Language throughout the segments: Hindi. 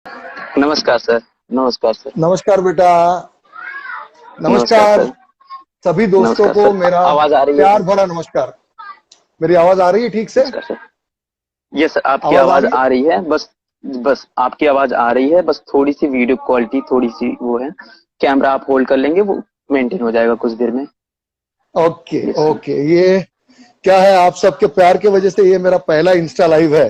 नमस्कार सर। नमस्कार सर। नमस्कार बेटा। नमस्कार नमस्कार। सर। सभी दोस्तों नमस्कार को सर। मेरा आवाज आ रही है? प्यार भरा नमस्कार। मेरी आवाज आ रही है ठीक से? नमस्कार सर। ये सर आपकी आवाज आ आवाज रही है? आ रही है, बस बस आपकी आवाज आ रही है, बस थोड़ी सी वीडियो क्वालिटी थोड़ी सी वो है। कैमरा आप होल्ड कर लेंगे, वो मेंटेन हो जाएगा कुछ देर में। Okay yes sir. ओके। ये क्या है, आप सबके प्यार की वजह से ये मेरा पहला इंस्टा लाइव है।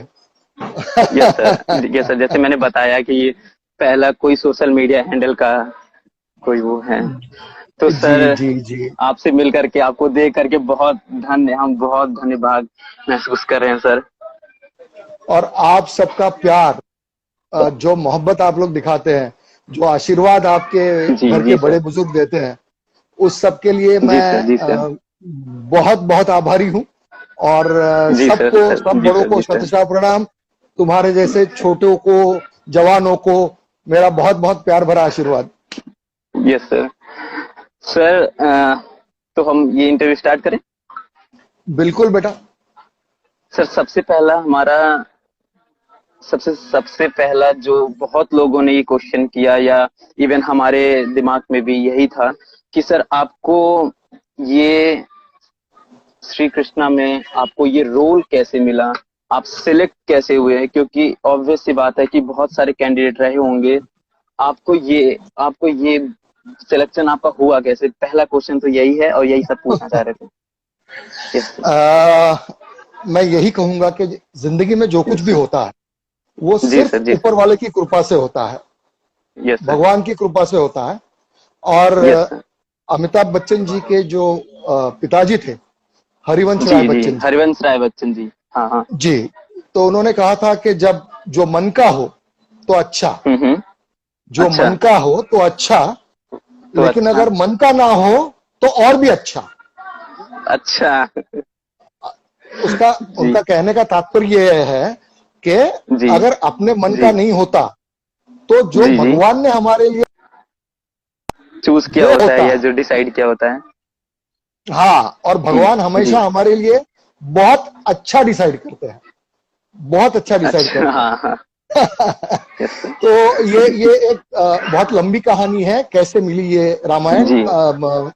Yes sir. यस सर, जैसे मैंने बताया कि ये पहला कोई सोशल मीडिया हैंडल का कोई वो है। तो जी सर, जी जी। आपसे मिल करके, आपको देख करके हम बहुत धन्यवाद महसूस कर रहे हैं सर। और आप सबका प्यार, जो मोहब्बत आप लोग दिखाते हैं, जो आशीर्वाद आपके जी घर के जी बड़े सर। बुजुर्ग देते हैं, उस सब के लिए जी सर। मैं जी सर। बहुत बहुत आभारी हूँ। और जी सर। सबको, सर सब जी बड़ों सर। को जी सर। शतशः प्रणाम। तुम्हारे जैसे छोटों को, जवानों को मेरा बहुत बहुत प्यार भरा आशीर्वाद। Yes sir. सर, तो हम ये इंटरव्यू स्टार्ट करें? बिल्कुल बेटा। सर, सबसे सबसे पहला जो बहुत लोगों ने ये क्वेश्चन किया, या इवन हमारे दिमाग में भी यही था कि सर, आपको ये श्री कृष्णा में आपको ये रोल कैसे मिला? आप सिलेक्ट कैसे हुए? क्योंकि ऑब्वियस सी बात है कि बहुत सारे कैंडिडेट रहे होंगे। आपको ये सिलेक्शन आपका हुआ कैसे? पहला क्वेश्चन तो यही है, और यही सब पूछना चाह रहे थे। Yes sir. आ, मैं यही कहूंगा कि जिंदगी में जो कुछ यस भी सर। होता है वो जी सर। सिर्फ जी ऊपर सर। वाले की कृपा से होता है, यस सर। भगवान की कृपा से होता है। और यस सर। अमिताभ बच्चन जी के जो पिताजी थे, हरिवंश जी राय जी, बच्चन जी हरिवंश राय बच्चन जी। हाँ हाँ। जी, तो उन्होंने कहा था कि जब जो मन का हो तो अच्छा, हम्म। जो अच्छा। मन का हो तो अच्छा, तो लेकिन अच्छा। अगर मन का ना हो तो और भी अच्छा। अच्छा। उसका जी उनका कहने का तात्पर्य यह है कि जी अगर अपने मन जी का नहीं होता तो जो जी जी, भगवान ने हमारे लिए चूज किया वो होता है होता या है। जो डिसाइड किया होता है। हाँ, और जी भगवान जी। हमेशा हमारे लिए बहुत अच्छा डिसाइड करते हैं, बहुत अच्छा डिसाइड अच्छा। करते हाँ हाँ। हैं। Yes sir. तो ये एक बहुत लंबी कहानी है, कैसे मिली ये रामायण जी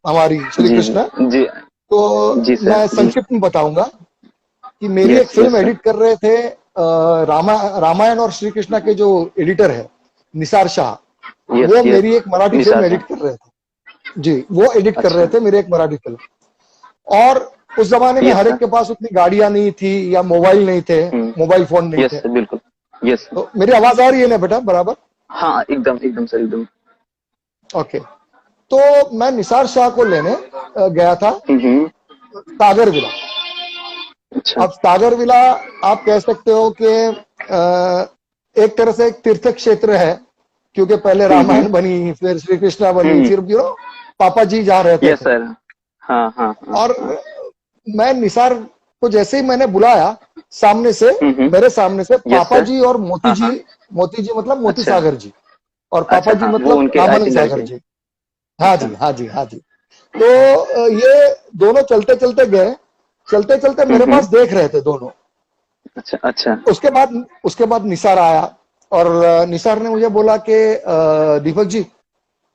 हमारी श्री जी कृष्ण। जी जी। तो जी सर। मैं जी। संक्षिप्त में बताऊंगा कि मेरी एक yes film yes sir. Edit कर रहे थे, रामायण और श्री कृष्णा के जो एडिटर है निसार शाह, यस वो यस। मेरी एक मराठी फिल्म निसार एडिट शाह। कर रहे थे। जी, वो एडिट कर रहे अच्छा। थे मेरी एक मराठी फिल्म। और उस जमाने में यस हर एक सर। के पास उतनी गाड़ियां नहीं थी या मोबाइल नहीं थे, मोबाइल फोन नहीं यस थे। सर, बिल्कुल। Yes sir. तो मेरी आवाज आ रही है ना बेटा बराबर? हाँ, एकदम एकदम सर, एकदम। ओके। तो मैं निसार शाह को लेने गया था हम्म। सागर विला। अच्छा। अब सागर विला आप कह सकते हो कि एक तरह से एक तीर्थ क्षेत्र है, क्योंकि पहले हम्म। रामायण बनी, फिर श्री कृष्णा बनी, हम्म। फिर पापा जी जहाँ रहते यस थे। सर। हाँ हाँ हाँ और हाँ। मैं निसार को जैसे ही मैंने बुलाया, सामने से, हम्म। मेरे सामने से यस पापा सर। जी और मोती हाँ जी, हाँ। मोती जी मतलब मोती अच्छा। सागर जी, और पापा अच्छा, जी हाँ, वो मतलब उनके आई रामानंद थिंक सागर लड़के। जी। हाँ अच्छा। जी हाँ जी हाँ जी। तो ये दोनों चलते चलते गए, चलते चलते मेरे हम्म। पास देख रहे थे दोनों। अच्छा अच्छा। उसके बाद निसार आया, और निसार ने मुझे बोला कि दीपक जी,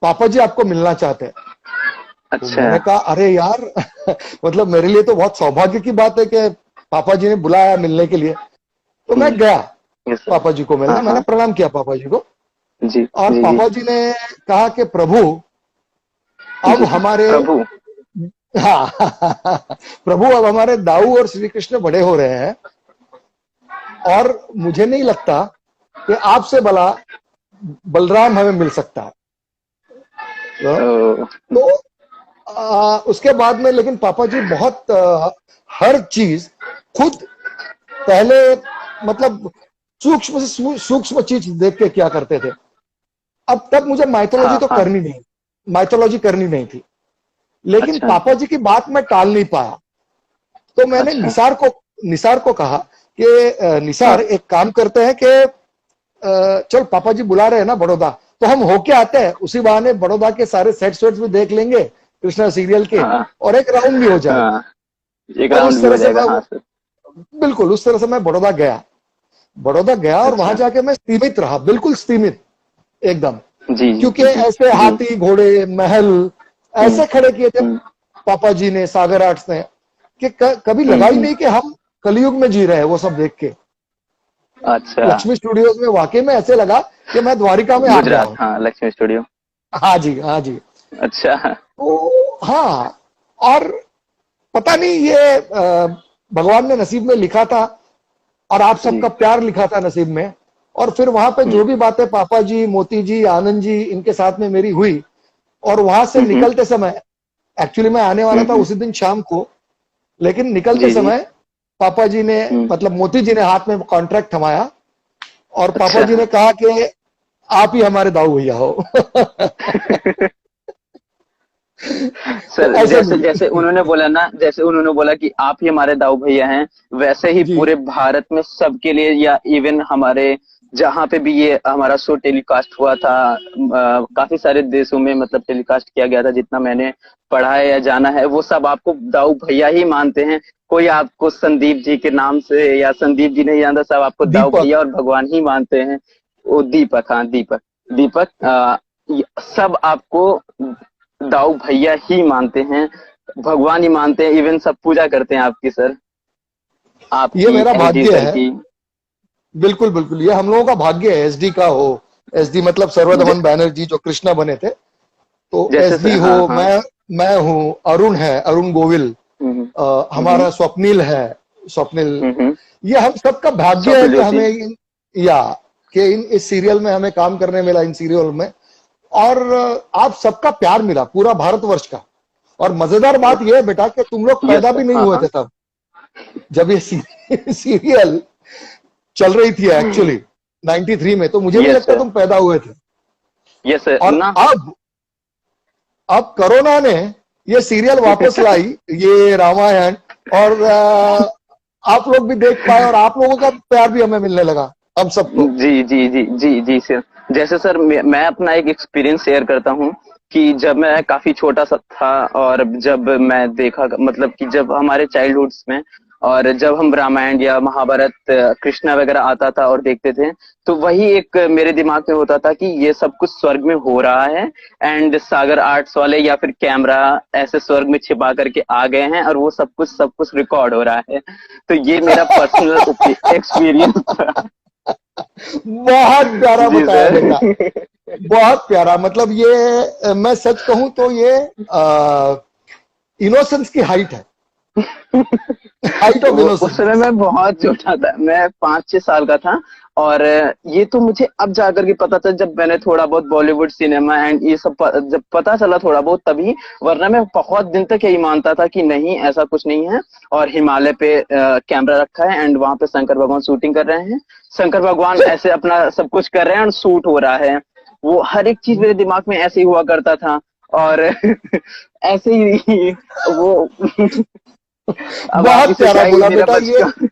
पापा जी आपको मिलना चाहते हैं। तो अच्छा। मैंने कहा अरे यार, मतलब मेरे लिए तो बहुत सौभाग्य की बात है कि पापा जी ने बुलाया मिलने के लिए। तो मैं गया यस सर। पापा जी को मिलने, हाँ मैंने हाँ। प्रणाम किया पापा जी को। जी और जी जी। पापा जी ने कहा कि प्रभु, अब जी जी, हमारे, प्रभु। हाँ, प्रभु अब हमारे दाऊ और श्री कृष्ण बड़े हो रहे हैं, और मुझे नहीं लगता कि आपसे भला बलराम हमें मिल सकता है। ओ, तो उसके बाद में लेकिन पापा जी बहुत हर चीज खुद पहले, मतलब सूक्ष्म से सूक्ष्म चीज देख के क्या करते थे। अब तब मुझे हाँ हाँ। माइथोलॉजी करनी नहीं थी, लेकिन अच्छा पापा जी की बात मैं टाल नहीं पाया। तो मैंने अच्छा। निसार को कहा कि निसार, हाँ एक काम करते हैं कि चल पापा जी बुला रहे हैं ना बड़ौदा, तो हम होके आते हैं, उसी बहाने बड़ौदा के सारे सेट्स वेट्स भी देख लेंगे कृष्णा सीरियल के, हाँ और एक राउंड भी हो जाएगा। हाँ, एक और राउंड उस भी हो तरह से जाएगा, मैं, हाँ सर। बिल्कुल उस तरह से मैं बड़ौदा गया। बड़ौदा गया और अच्छा। वहां जाके मैं सीमित रहा, बिल्कुल सीमित एकदम। जी जी क्योंकि जी ऐसे जी। हाथी घोड़े महल हम्म ऐसे खड़े किए थे हम्म पापा जी ने, सागर आर्ट्स ने, कि कभी लगा ही हम्म। नहीं कि हम कलयुग में जी रहे हैं वो सब देख के। अच्छा। लक्ष्मी स्टूडियोज में वाकई में ऐसे लगा कि मैं द्वारिका में आ गया गुजरात, हूँ। हाँ, लक्ष्मी स्टूडियो। हाँ जी, हाँ जी। अच्छा। तो हाँ, और पता नहीं ये भगवान ने नसीब में लिखा था और आप जी। सबका प्यार लिखा था नसीब में। और फिर वहां पे जो भी बातें पापा जी, मोती जी, आनंद जी इनके साथ में मेरी हुई, और वहां से हम्म निकलते समय, एक्चुअली मैं आने वाला था हम्म। उसी दिन शाम को, लेकिन निकलते जी जी। समय पापा जी ने, हम्म। मतलब मोती जी ने हाथ में कॉन्ट्रैक्ट थमाया और पापा अच्छा। जी ने कहा कि आप ही हमारे दाऊ भैया हो। तो सर, ऐसे जैसे मिले। जैसे उन्होंने बोला ना, जैसे उन्होंने बोला कि आप ही हमारे दाऊ भैया हैं, वैसे ही जी पूरे भारत में सबके लिए, या इवन हमारे जहाँ पे भी ये हमारा शो टेलीकास्ट हुआ था, काफी सारे देशों में मतलब टेलीकास्ट किया गया था, जितना मैंने पढ़ा है या जाना है, वो सब आपको दाऊ भैया ही मानते हैं। कोई आपको संदीप जी के नाम से या संदीप जी नहीं जानता, सब आपको दाऊ दीपक। भैया और भगवान ही मानते हैं। वो दीपक, हाँ दीपक। दीपक, सब आपको दाऊ भैया ही मानते हैं, भगवान ही मानते हैं, इवन सब पूजा करते हैं आपकी सर, ये आपकी, मेरा एसडी भाग्य सर है, की। बिल्कुल बिल्कुल, ये हम लोगों का भाग्य है, एसडी का हो। एसडी मतलब ज, सर्वदमन बैनर्जी जो कृष्णा बने थे, तो जैसे एसडी सर, हो, हाँ हाँ। मैं हूँ, अरुण है, अरुण गोविल, हम्म हम्म हमारा स्वप्निल है, स्वप्निल। हम्म। ये हम सबका भाग्य है स्वप्निल कि जोशी। हमें या कि इस सीरियल में हमें काम करने मिला, इन सीरियल में। और आप सबका प्यार मिला, पूरा भारतवर्ष का। और मजेदार बात यह है बेटा कि तुम लोग यस पैदा भी सर, नहीं हाँ हुए हाँ। थे तब, जब ये सीरियल चल रही थी एक्चुअली 93 में, तो मुझे नहीं यस लगता सर, तुम पैदा हुए थे। यस सर और ना। अब कोरोना ने ये सीरियल वापस लाई, ये रामायण, और आप लोग भी देख पाए और आप लोगों का प्यार भी हमें मिलने लगा, हम सबको। जी जी जी जी जी सर। जैसे सर, मैं अपना एक एक्सपीरियंस शेयर करता हूँ कि जब मैं काफी छोटा सा था, और जब मैं देखा, मतलब कि जब हमारे चाइल्डहुड्स में, और जब हम रामायण या महाभारत, कृष्णा वगैरह आता था और देखते थे, तो वही एक मेरे दिमाग में होता था कि ये सब कुछ स्वर्ग में हो रहा है, एंड सागर आर्ट्स वाले या फिर कैमरा ऐसे स्वर्ग में छिपा करके आ गए हैं, और वो सब कुछ रिकॉर्ड हो रहा है। तो ये मेरा पर्सनल एक्सपीरियंस था। बहुत प्यारा जी बताया बेटा, सर। बहुत प्यारा। मतलब ये मैं सच कहूं तो ये इनोसेंस की हाइट है, हाइट ऑफ वो उस इनोसेंस। समय मैं बहुत छोटा था, मैं 5-6 साल का था। और ये तो मुझे अब जाकर के पता चला, जब मैंने थोड़ा बहुत बॉलीवुड सिनेमा एंड ये सब जब पता चला थोड़ा बहुत, तभी। वरना मैं बहुत दिन तक यही मानता था कि नहीं, ऐसा कुछ नहीं है। और हिमालय पे कैमरा रखा है, एंड वहां पे शंकर भगवान शूटिंग कर रहे हैं, शंकर भगवान ऐसे अपना सब कुछ कर रहे हैं और शूट हो रहा है। वो हर एक चीज मेरे दिमाग में ऐसे ही हुआ करता था। और ऐसे ही वो अब आप बहुत इसे प्यारा क्या ही बोला मेरा बेटा ये। बचपन।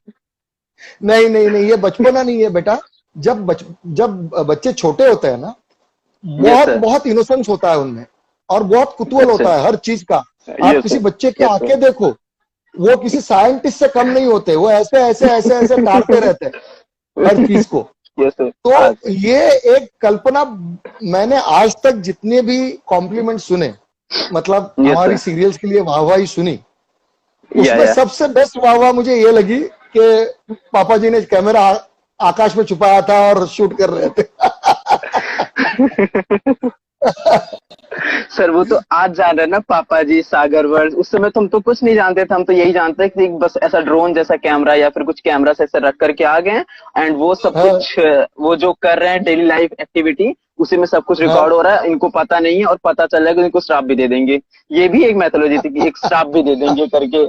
नहीं नहीं नहीं, ये बचपना नहीं है बेटा। जब बच्चे छोटे होते हैं ना, यस बहुत सर। बहुत इनोसेंस होता है उनमें, और बहुत कुतूहल अच्छा। होता है हर चीज का। आप यस किसी सर। बच्चे की यस सर। आंखें देखो, वो किसी साइंटिस्ट से कम नहीं होते, वो ऐसे ऐसे ऐसे ऐसे ताड़ते रहते हैं हर चीज को। Yes sir. हाँ तो सर। ये एक कल्पना, मैंने आज तक जितने भी कॉम्प्लीमेंट सुने, मतलब यस हमारी सर। सीरियल्स के लिए वाहवाही सुनी, उसमें या सबसे बेस्ट वाहवाह मुझे ये लगी कि पापा जी ने कैमरा आकाश में छुपाया था और शूट कर रहे थे। सर, वो तो आज जान रहे हैं ना पापा जी, सागर वर्ल्ड। उस समय तो हम तो कुछ नहीं जानते थे, हम तो यही जानते हैं कि बस ऐसा ड्रोन जैसा कैमरा या फिर कुछ कैमरा से ऐसे रख करके आ गए, एंड वो सब हाँ कुछ, वो जो कर रहे हैं डेली लाइफ एक्टिविटी, उसी में सब कुछ हाँ। रिकॉर्ड हो रहा है, इनको पता नहीं है, और पता चल रहा है कि इनको श्राप भी दे देंगे। ये भी एक मैथोलॉजी थी कि एक श्राप भी दे देंगे करके।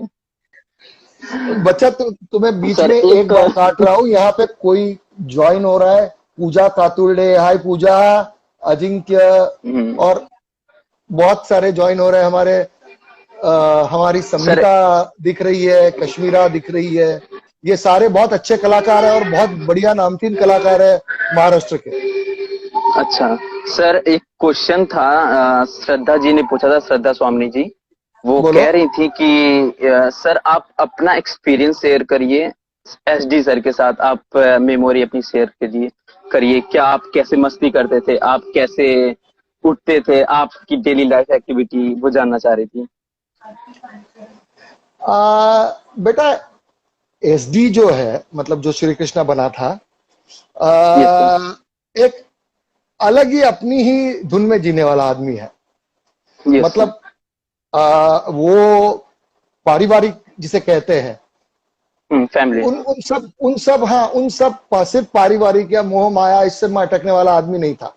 बच्चा तुम्हें बीच सर में एक एक बार काट रहा हूं, यहाँ पे कोई ज्वाइन हो रहा है, पूजा कातुर्डे, हाय पूजा, अजिंक्य, हम्म, और बहुत सारे ज्वाइन हो रहे हैं हमारे। हमारी सर, संगीता दिख रही है, कश्मीरा दिख रही है। ये सारे बहुत अच्छे कलाकार हैं और बहुत बढ़िया नामचीन कलाकार है महाराष्ट्र के। अच्छा सर, एक क्वेश्चन था, श्रद्धा जी ने पूछा था, श्रद्धा स्वामी जी। वो बोलो। कह रही थी कि सर आप अपना एक्सपीरियंस शेयर करिए एसडी सर के साथ आप मेमोरी अपनी शेयर करिए। क्या आप कैसे मस्ती करते थे, आप कैसे उठते थे, आपकी डेली लाइफ एक्टिविटी वो जानना चाह रही थी। बेटा एसडी जो है, मतलब जो श्री कृष्णा बना था, एक अलग ही अपनी ही धुन में जीने वाला आदमी है। मतलब वो पारिवारिक जिसे कहते हैं, फैमिली, उन सब सिर्फ पारिवारिक या मोह माया इससे में अटकने वाला आदमी नहीं था।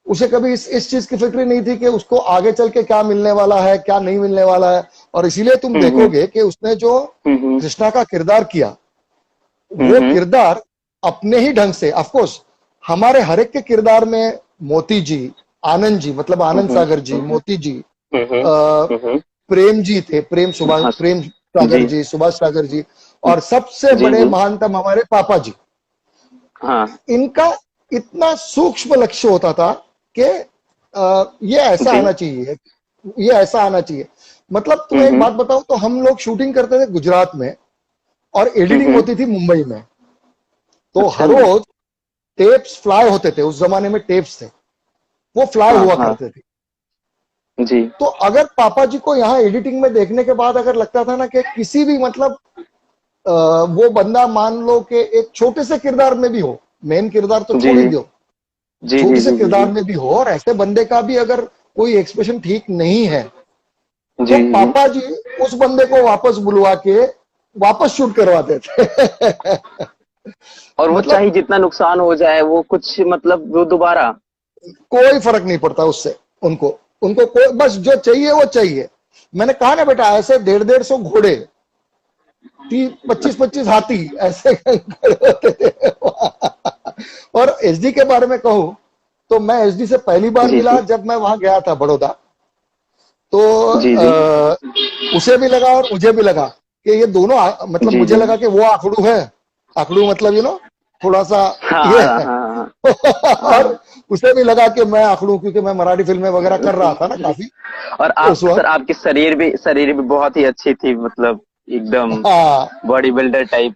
उसे कभी इस चीज की फिक्र नहीं थी कि उसको आगे चल के क्या मिलने वाला है, क्या नहीं मिलने वाला है। और इसीलिए तुम देखोगे कि उसने जो कृष्णा का किरदार किया, वो किरदार अपने ही ढंग से, ऑफ कोर्स हमारे हर एक के किरदार में मोती जी, आनंद जी, मतलब आनंद सागर जी, मोती जी, प्रेम जी थे, प्रेम सागर जी, सुभाष सागर जी, और सबसे बड़े महानतम हमारे पापा जी। इनका इतना सूक्ष्म लक्ष्य होता था कि ये ऐसा आना चाहिए, ये ऐसा आना चाहिए। मतलब तुम्हें एक बात बताऊं तो हम लोग शूटिंग करते थे गुजरात में और एडिटिंग होती थी मुंबई में। तो हर रोज टेप्स फ्लाई होते थे, उस जमाने में टेप्स थे, वो फ्लाई हुआ करते थे जी। तो अगर पापा जी को यहाँ एडिटिंग में देखने के बाद अगर लगता था ना कि किसी भी मतलब वो बंदा मान लो कि एक छोटे से किरदार में भी हो, मेन किरदार तो छोड़ ही दो, छोटे से किरदार में भी हो, और ऐसे बंदे का भी अगर कोई एक्सप्रेशन ठीक नहीं है तो पापा जी उस बंदे को वापस बुलवा के वापस शूट करवाते थे। और वो चाहे जितना नुकसान हो जाए, वो कुछ मतलब वो दोबारा कोई फर्क नहीं पड़ता उससे, उनको कोई, बस जो चाहिए वो चाहिए। मैंने कहा ना बेटा, ऐसे 150 घोड़े, 25 हाथी ऐसे खड़े होते थे। और एसडी के बारे में कहूं तो मैं एसडी से पहली बार मिला जब मैं वहां गया था बड़ौदा। तो उसे भी लगा और मुझे भी लगा कि ये दोनों मतलब मुझे लगा कि वो आखड़ू है, आखड़ू मतलब थोड़ा सा ये है। और उसे भी लगा कि मैं आखड़ू, क्योंकि मैं मराठी फिल्में वगैरह कर रहा था ना काफी। और आप सर, आपकी शरीर भी बहुत ही अच्छी थी, मतलब एकदम बॉडी बिल्डर टाइप।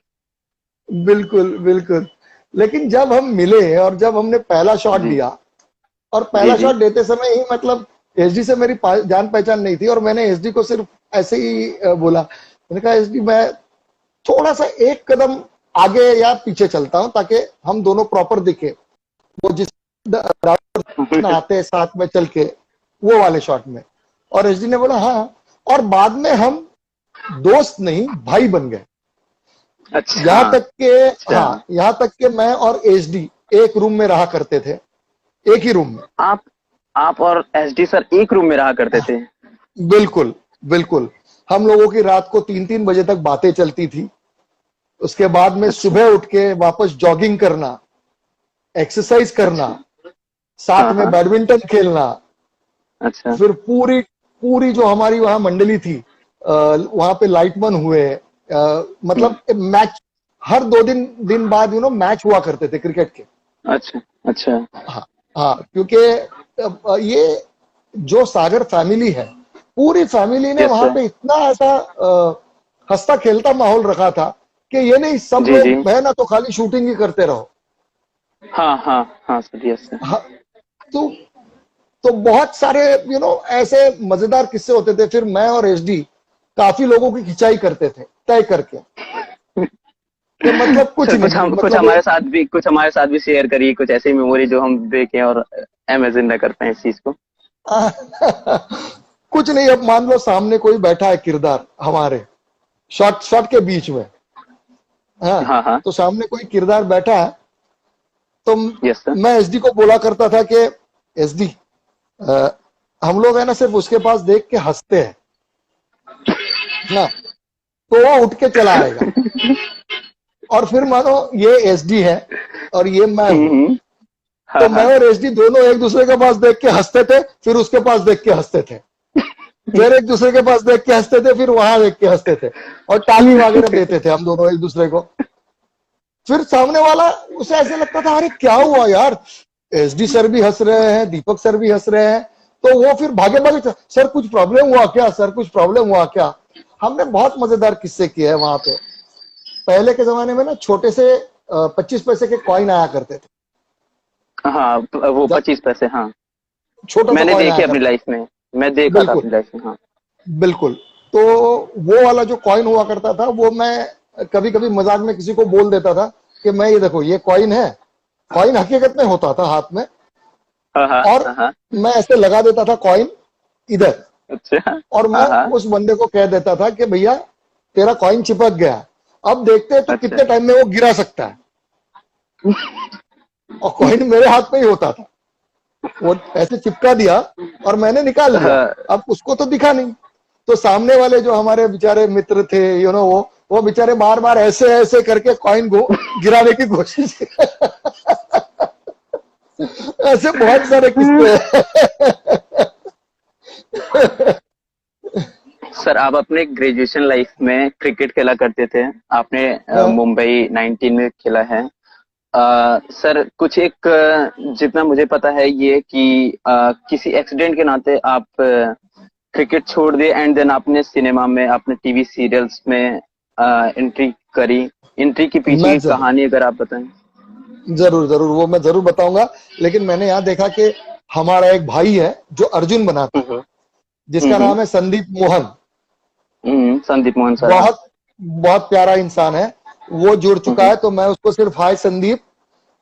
बिल्कुल बिल्कुल। लेकिन जब हम मिले और जब हमने पहला शॉट लिया, और पहला शॉट देते समय ही मतलब एसडी से मेरी जान पहचान नहीं थी, और मैंने एसडी को सिर्फ ऐसे ही बोला, मैंने कहा एसडी मैं थोड़ा सा एक कदम आगे या पीछे चलता हूं ताकि हम दोनों प्रॉपर दिखे, वो जिस आते हैं साथ में चल के वो वाले शॉट में। और एसडी ने बोला हाँ, और बाद में हम दोस्त नहीं भाई बन गए। अच्छा। यहाँ तक के यहाँ तक के मैं और एसडी एक रूम में रहा करते थे, एक ही रूम में। आप और एसडी सर एक रूम में रहा करते थे? बिल्कुल बिल्कुल। हम लोगों की रात को 3-3 बजे तक बातें चलती थी। उसके बाद में सुबह उठ के वापस जॉगिंग करना, एक्सरसाइज करना, साथ में बैडमिंटन खेलना। अच्छा। फिर पूरी जो हमारी वहां मंडली थी, वहां पे लाइटमैन हुए, मतलब मैच हर 2 दिन बाद मैच हुआ करते थे क्रिकेट के। अच्छा अच्छा। हाँ, क्योंकि ये जो सागर फैमिली है, पूरी फैमिली ने वहां पे इतना ऐसा हंसता खेलता माहौल रखा था कि ये नहीं सब लोग है ना तो खाली शूटिंग ही करते रहो। हाँ सर। हाँ, तो बहुत सारे ऐसे मजेदार किस्से होते थे। फिर मैं और एसडी काफी लोगों की खिंचाई करते थे तय करके। तो मतलब कुछ हमारे साथ भी शेयर करिए, कुछ ऐसी मेमोरी जो हम देखें और इमेजिन न कर पाए इस चीज को। कुछ नहीं, अब मान लो सामने कोई बैठा है किरदार हमारे शॉट के बीच में, हाँ, तो सामने कोई किरदार बैठा है, तो मैं एसडी को बोला करता था कि एसडी हम लोग है ना सिर्फ उसके पास देख के हंसते हैं ना, तो वो उठ के चला आएगा। और फिर मानो ये एसडी है और ये मैं हूं, तो मैं और एसडी दोनों एक दूसरे के पास देख के हंसते थे, फिर उसके पास देख के हंसते थे, फिर एक दूसरे के पास देख के हंसते थे, फिर वहां देख के हंसते थे, और ताली वगैरह देते थे हम दोनों एक दूसरे को। फिर सामने वाला उसे ऐसे लगता था अरे क्या हुआ यार, एसडी सर भी हंस रहे हैं, दीपक सर भी हंस रहे हैं, तो वो फिर भागे सर कुछ प्रॉब्लम हुआ क्या, सर कुछ प्रॉब्लम हुआ क्या। हमने बहुत मजेदार किस्से किए हैं वहां पे। पहले के जमाने में ना छोटे से 25 पैसे के कॉइन आया करते थे। हाँ, वो 25 पैसे, हाँ छोटा सा मैंने कॉइन देखे आया अपनी करता लाइफ में, मैं देखा था बिल्कुल अपनी लाइफ में, हाँ। बिल्कुल। तो वो वाला जो कॉइन हुआ करता था, वो मैं कभी कभी मजाक में किसी को बोल देता था कि मैं ये देखो ये कॉइन है। कॉइन हकीकत में होता था हाथ में, हाँ हाँ और हाँ हाँ। मैं ऐसे लगा देता था कॉइन इधर, अच्छा। और मैं हाँ हाँ। उस बंदे को कह देता था कि भैया तेरा कॉइन चिपक गया, अब देखते हैं तू अच्छा। कितने टाइम में वो गिरा सकता है। और कॉइन मेरे हाथ में ही होता था, वो ऐसे चिपका दिया और मैंने निकाल लिया। हाँ, अब उसको तो दिखा नहीं, तो सामने वाले जो हमारे बेचारे मित्र थे, वो बेचारे बार बार ऐसे ऐसे करके कॉइन को गिराने की कोशिश ऐसे बहुत सारे किस्से हैं। सर आप अपने ग्रेजुएशन लाइफ में क्रिकेट खेला करते थे, आपने मुंबई 19 में खेला है। सर कुछ एक जितना मुझे पता है ये कि किसी एक्सीडेंट के नाते आप क्रिकेट छोड़ दिए, एंड देन आपने सिनेमा में, आपने टीवी सीरियल्स में एंट्री करी। एंट्री के पीछे मैं की कहानी अगर आप बताएं। जरूर जरूर वो मैं जरूर बताऊंगा। लेकिन मैंने यहाँ देखा कि हमारा एक भाई है जो अर्जुन बना था, हम्म जिसका नाम है संदीप मोहन। संदीप मोहन सर, हाँ। बहुत बहुत प्यारा इंसान है, वो जुड़ चुका है। तो मैं उसको सिर्फ हाय संदीप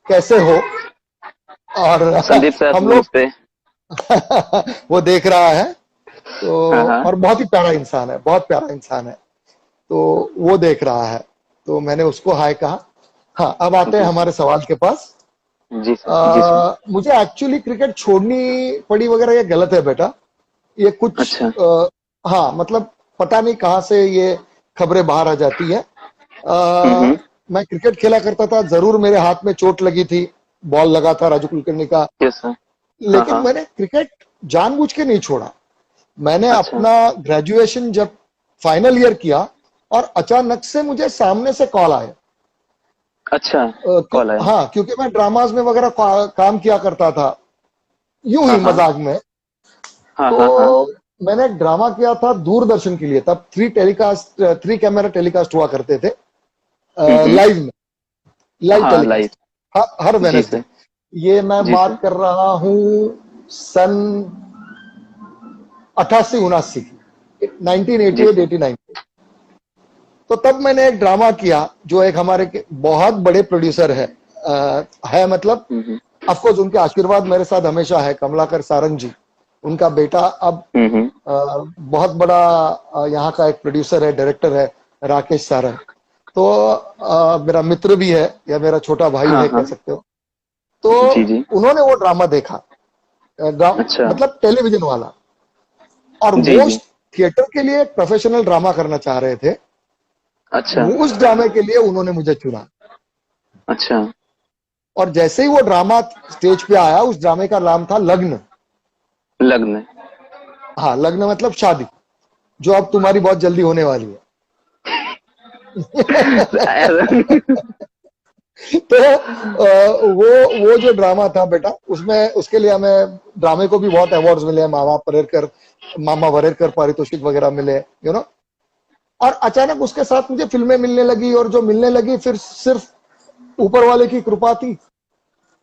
कैसे हो, और संदीप सर हम लोग नमस्ते। वो देख रहा है तो, हाँ हाँ। और बहुत ही प्यारा इंसान है, बहुत प्यारा इंसान है। तो वो देख रहा है, तो मैंने उसको हाय कहा। हाँ, अब आते हैं जी हमारे सवाल के पास। जी सर, जी सर। मुझे एक्चुअली क्रिकेट छोड़नी पड़ी वगैरह ये गलत है बेटा। ये कुछ अच्छा। हाँ मतलब पता नहीं कहाँ से ये खबरें बाहर आ जाती है। हम्म। मैं क्रिकेट खेला करता था, जरूर मेरे हाथ में चोट लगी थी, बॉल लगा था राजू कुलकर्णी का। Yes sir. हाँ लेकिन हाँ। मैंने क्रिकेट जानबूझ के नहीं छोड़ा। मैंने अच्छा अपना ग्रेजुएशन जब फाइनल ईयर किया, और अचानक से मुझे सामने से कॉल आया। अच्छा। कॉल आया। हाँ, क्योंकि मैं ड्रामाज में वगैरह काम किया करता था, यूं ही हाँ हाँ मजाक में। हाँ हाँ हाँ। तो मैंने एक ड्रामा किया था दूरदर्शन के लिए, तब 3 कैमरा टेलीकास्ट हुआ करते थे, हम्म। लाइव में, लाइव हाँ लाइव। टेलीकास्ट हर जी वेनसडे। सर। ये मैं जी सर। बात कर रहा हूँ सन 88-89 की, जी सर। 1988-89। तो तब मैंने एक ड्रामा किया, जो एक हमारे बहुत बड़े प्रोड्यूसर है मतलब, हम्म ऑफ कोर्स उनके आशीर्वाद मेरे साथ हमेशा है, कमलाकर सारंग जी। उनका बेटा अब हम्म। बहुत बड़ा यहाँ का एक प्रोड्यूसर है, डायरेक्टर है, राकेश सारंग। तो मेरा मित्र भी है, या मेरा छोटा भाई हाँ है हाँ। कह सकते हो। तो जी जी। उन्होंने वो ड्रामा देखा, अच्छा। मतलब टेलीविजन वाला, और जी वो जी। थिएटर के लिए एक प्रोफेशनल ड्रामा करना चाह रहे थे। अच्छा। वो उस ड्रामे के लिए उन्होंने मुझे चुना, अच्छा। और जैसे ही वो ड्रामा स्टेज पे आया, उस ड्रामे का नाम था लग्न। लग्न। हाँ, लग्न मतलब शादी, जो अब तुम्हारी बहुत जल्दी होने वाली है। तो वो जो ड्रामा था बेटा, उसमें उसके लिए हमें ड्रामे को भी बहुत अवार्ड्स मिले, मामा वरेरकर पारितोषिक वगैरह मिले, और अचानक उसके साथ मुझे फिल्में मिलने लगी, और जो मिलने लगी फिर सिर्फ ऊपर वाले की कृपा थी।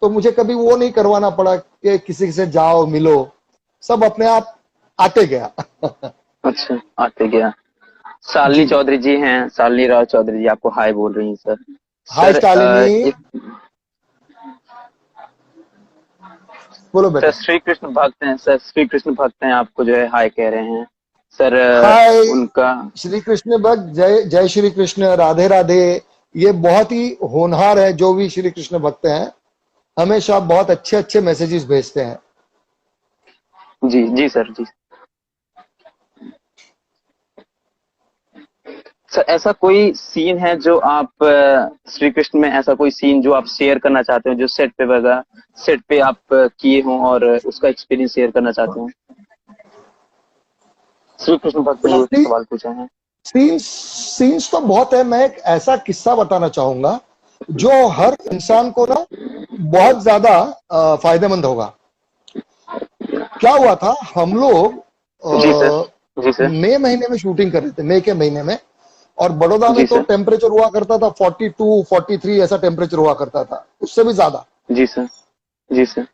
तो मुझे कभी वो नहीं करवाना पड़ा कि किसी से जाओ मिलो, सब अपने आप आते गया। अच्छा, आते गया। शालिनी जी, चौधरी जी हैं, शालिनी राव चौधरी जी आपको हाय बोल रही हैं सर। हाय सर स्टालिनी, एक बोलो सर बेटा। श्री कृष्ण भक्त हैं, सर श्री कृष्ण भक्त हैं, आपको जो है हाय कह रहे हैं सर। हाय उनका श्री कृष्ण भक्त, जय जय श्री कृष्ण, राधे राधे। ये बहुत ही होनहार है, जो भी श्री कृष्ण भक्त हैं, हमेशा बहुत अच्छे अच्छे मैसेजेस भेजते हैं। जी जी सर, जी सर। ऐसा कोई सीन है जो आप श्री कृष्ण में, ऐसा कोई सीन जो आप शेयर करना चाहते हो, जो सेट पे आप किए हों और उसका एक्सपीरियंस शेयर करना चाहते हो? श्री कृष्ण भक्त ने ये सवाल पूछा है। सीन्स तो बहुत है। मैं एक ऐसा किस्सा बताना चाहूंगा जो हर इंसान को ना बहुत ज्यादा फायदेमंद होगा। क्या हुआ था, हम लोग जी सर। जी सर। मई महीने में शूटिंग कर रहे थे, मई के महीने में। और बड़ौदा में जी तो सर। टेम्परेचर हुआ करता था 42 43 ऐसा टेम्परेचर हुआ करता था, उससे भी ज्यादा। जी सर। जी सर।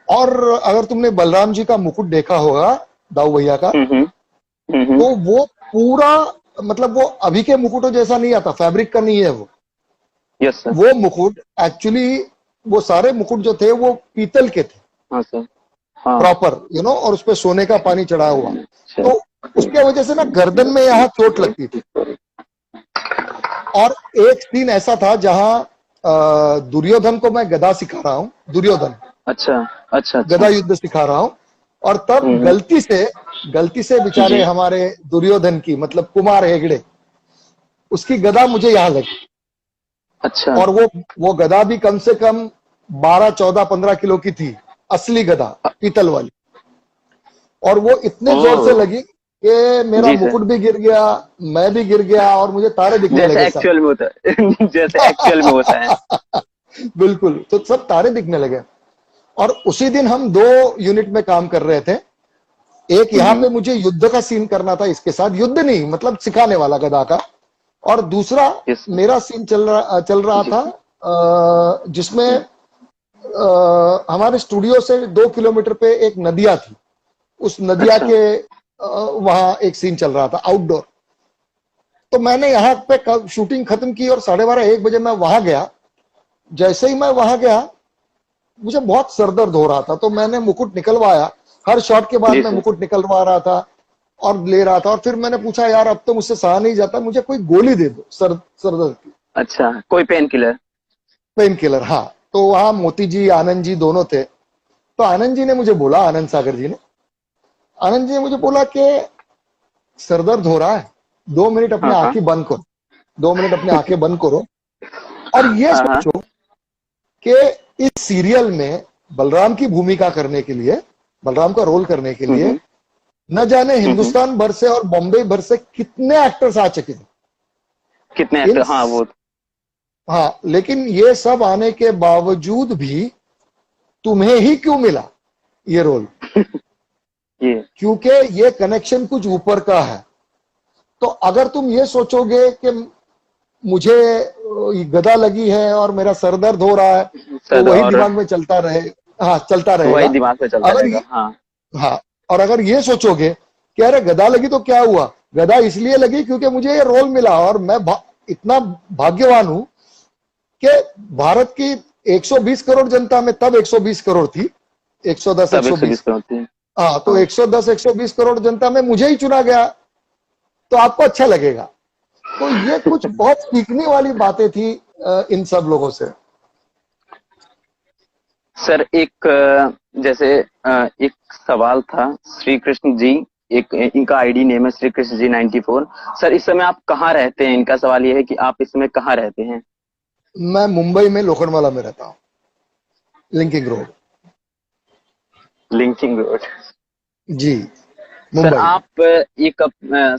और अगर तुमने बलराम जी का मुकुट देखा होगा, दाऊ भैया का, हम्म। तो वो पूरा, मतलब वो अभी के मुकुटों जैसा नहीं आता, फैब्रिक का नहीं है वो। Yes sir. वो मुकुट एक्चुअली, वो सारे मुकुट जो थे वो पीतल के थे, हाँ सर। हाँ। प्रॉपर, और उसपे सोने का पानी चढ़ा हुआ। अच्छा। तो उसके वजह से ना गर्दन में यहाँ चोट लगती थी। और एक सीन ऐसा था जहां दुर्योधन को मैं गदा सिखा रहा हूं, दुर्योधन अच्छा। अच्छा। अच्छा। गदा युद्ध सिखा रहा हूं, और तब हम्म। गलती से बेचारे जी। हमारे दुर्योधन की, मतलब कुमार हेगड़े, उसकी गदा मुझे यहां लगी। अच्छा। और वो गदा भी कम से कम 12 14 15 किलो की थी, असली गदा, पीतल वाली। और वो इतने जोर से ओ। लगी कि मेरा जी सर। मुकुट भी गिर गया, मैं भी गिर गया, और मुझे तारे दिखने जैसे लगे सब। एक्चुअल में होता है जैसे एक्चुअल में होता है। बिल्कुल, तो सब तारे दिखने लगे। और उसी दिन हम 2 यूनिट में काम कर रहे थे। एक यहाँ पे मुझे युद्ध का सीन करना था, इसके साथ युद्ध नहीं, मतलब सिखाने वाला गदा का। और दूसरा यस सर। मेरा सीन चल रहा जी था, सर। जिसमें हमारे स्टूडियो से 2 किलोमीटर पे एक नदिया थी। उस नदिया अच्छा। के वहां एक सीन चल रहा था आउटडोर। तो मैंने यहाँ पे शूटिंग खत्म की और 12:30 1 बजे मैं वहां गया। जैसे ही मैं वहां गया, मुझे बहुत सरदर्द हो रहा था, तो मैंने मुकुट निकलवाया। हर शॉट के बाद जी मैं सर। मुकुट निकलवा रहा था और ले रहा था। और फिर मैंने पूछा, यार अब तो मुझसे सहा नहीं जाता, मुझे कोई गोली दे दो सरदर्द की, अच्छा, कोई पेन किलर। Pain killer. हाँ, तो वहां मोती जी, आनंद जी दोनों थे। तो आनंद जी ने मुझे बोला, आनंद सागर जी ने, आनंद जी ने मुझे बोला कि सरदर्द हो रहा है, 2 मिनट अपने हाँ हाँ। आंखें बंद करो, 2 मिनट अपने आंखें बंद करो, और ये हाँ हाँ। सोचो कि इस सीरियल में बलराम की भूमिका करने के लिए, बलराम का रोल करने के लिए, हम्म। न जाने हम्म। हिंदुस्तान भर से और बॉम्बे भर से कितने एक्टर्स आ चुके थे। कितने इन एक्टर, हाँ वो। हाँ, लेकिन ये सब आने के बावजूद भी तुम्हें ही क्यों मिला ये रोल? ये। क्योंकि ये कनेक्शन कुछ ऊपर का है। तो अगर तुम ये सोचोगे कि मुझे गदा लगी है और मेरा सर दर्द हो रहा है, तो सर वही और दिमाग में चलता रहे, हाँ चलता वही रहेगा। दिमाग में चलता अगर रहेगा, ये, हाँ। हाँ, और अगर ये सोचोगे कि अरे गदा लगी तो क्या हुआ, गदा इसलिए लगी क्योंकि मुझे ये रोल मिला, और मैं इतना भाग्यवान हूं कि भारत की 120 करोड़ जनता में, तब 120 करोड़ थी, 110 तब 120 120, पे होती है। हाँ, तो हाँ 110 120 करोड़ जनता में मुझे ही चुना गया, तो आपको अच्छा लगेगा। तो ये कुछ बहुत सीखने वाली बातें थी इन सब लोगों से। सर, एक जैसे एक सवाल था, श्री कृष्ण जी, एक इनका आईडी नेम है श्री कृष्ण जी 94। सर, इस समय आप कहाँ रहते हैं? इनका सवाल ये है कि आप इस समय कहाँ रहते हैं? मैं मुंबई में लोखंडवाला में रहता हूँ, लिंकिंग रोड। Linking road. जी, सर मुंबई में। आप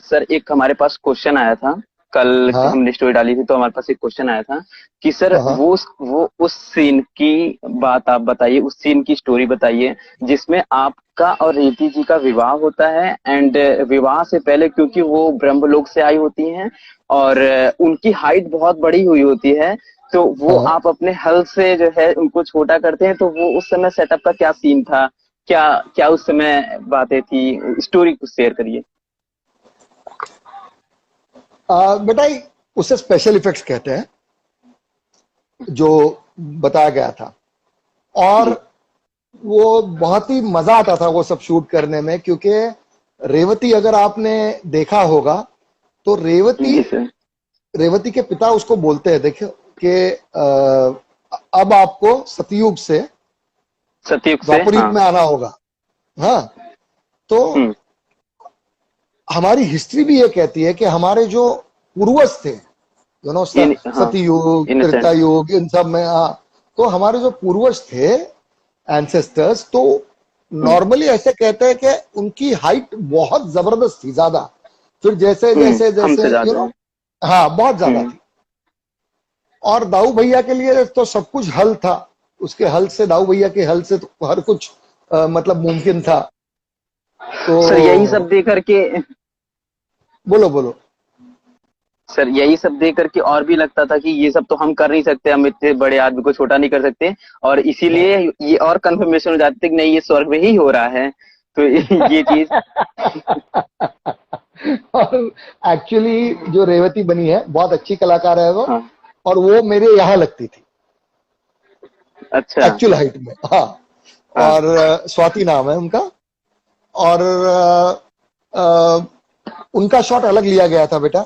सर, एक हमारे पास क्वेश्चन आया था, कल हाँ, हमने स्टोरी डाली थी तो हमारे पास एक क्वेश्चन आया था कि सर हाँ, वो उस सीन की बात आप बताइए, उस सीन की स्टोरी बताइए जिसमें आपका और रीति जी का विवाह होता है। एंड विवाह से पहले, क्योंकि वो ब्रह्मलोक से आई होती हैं और उनकी हाइट बहुत बड़ी हुई होती है, तो वो हाँ। आप अपने हल से जो है उनको छोटा करते हैं, तो वो उस समय सेटअप का क्या सीन था? क्या क्या उस समय बातें थी? स्टोरी कुछ शेयर करिए। बेटा, उसे स्पेशल इफेक्ट्स कहते हैं, जो बताया गया था। और जी। वो बहुत ही मजा आता था वो सब शूट करने में, क्योंकि रेवती, अगर आपने देखा होगा, तो रेवती जी सर। रेवती के पिता उसको बोलते हैं, देखो कि अब आपको सतयुग से सतयुग से, द्वापर युग हाँ। में आना होगा। हाँ, तो हम्म। हमारी हिस्ट्री भी ये कहती है कि हमारे जो पूर्वज थे, इन, हाँ, सतयुग, त्रेता इनोसेंट। युग, इन सब में, हाँ, तो हमारे जो पूर्वज थे, एंसेस्टर्स, तो नॉर्मली ऐसे कहते हैं कि उनकी हाइट बहुत जबरदस्त थी, ज्यादा। फिर जैसे जैसे जैसे हमसे ज्यादा है। हाँ, बहुत ज्यादा हम्म। थी। और दाऊ भैया के लिए तो सब कुछ हल था, उसके हल से, दाऊ भैया के हल से तो हर कुछ मतलब मुमकिन था। तो सर, यही सब देख करके बोलो बोलो। सर यही सब देख करके और भी लगता था कि ये सब तो हम कर नहीं सकते, हम इतने बड़े आदमी को छोटा नहीं कर सकते, और इसीलिए ये और कंफर्मेशन हो जाती है कि नहीं, ये स्वर्ग में ही हो रहा है। तो ये चीज। और एक्चुअली जो रेवती बनी है बहुत अच्छी कलाकार है वो, हाँ। और वो मेरे यहाँ लगती थी अच्छा। एक्चुअल हाइट में। हाँ। हाँ। और स्वाति नाम है उनका। और उनका शॉट अलग लिया गया था बेटा,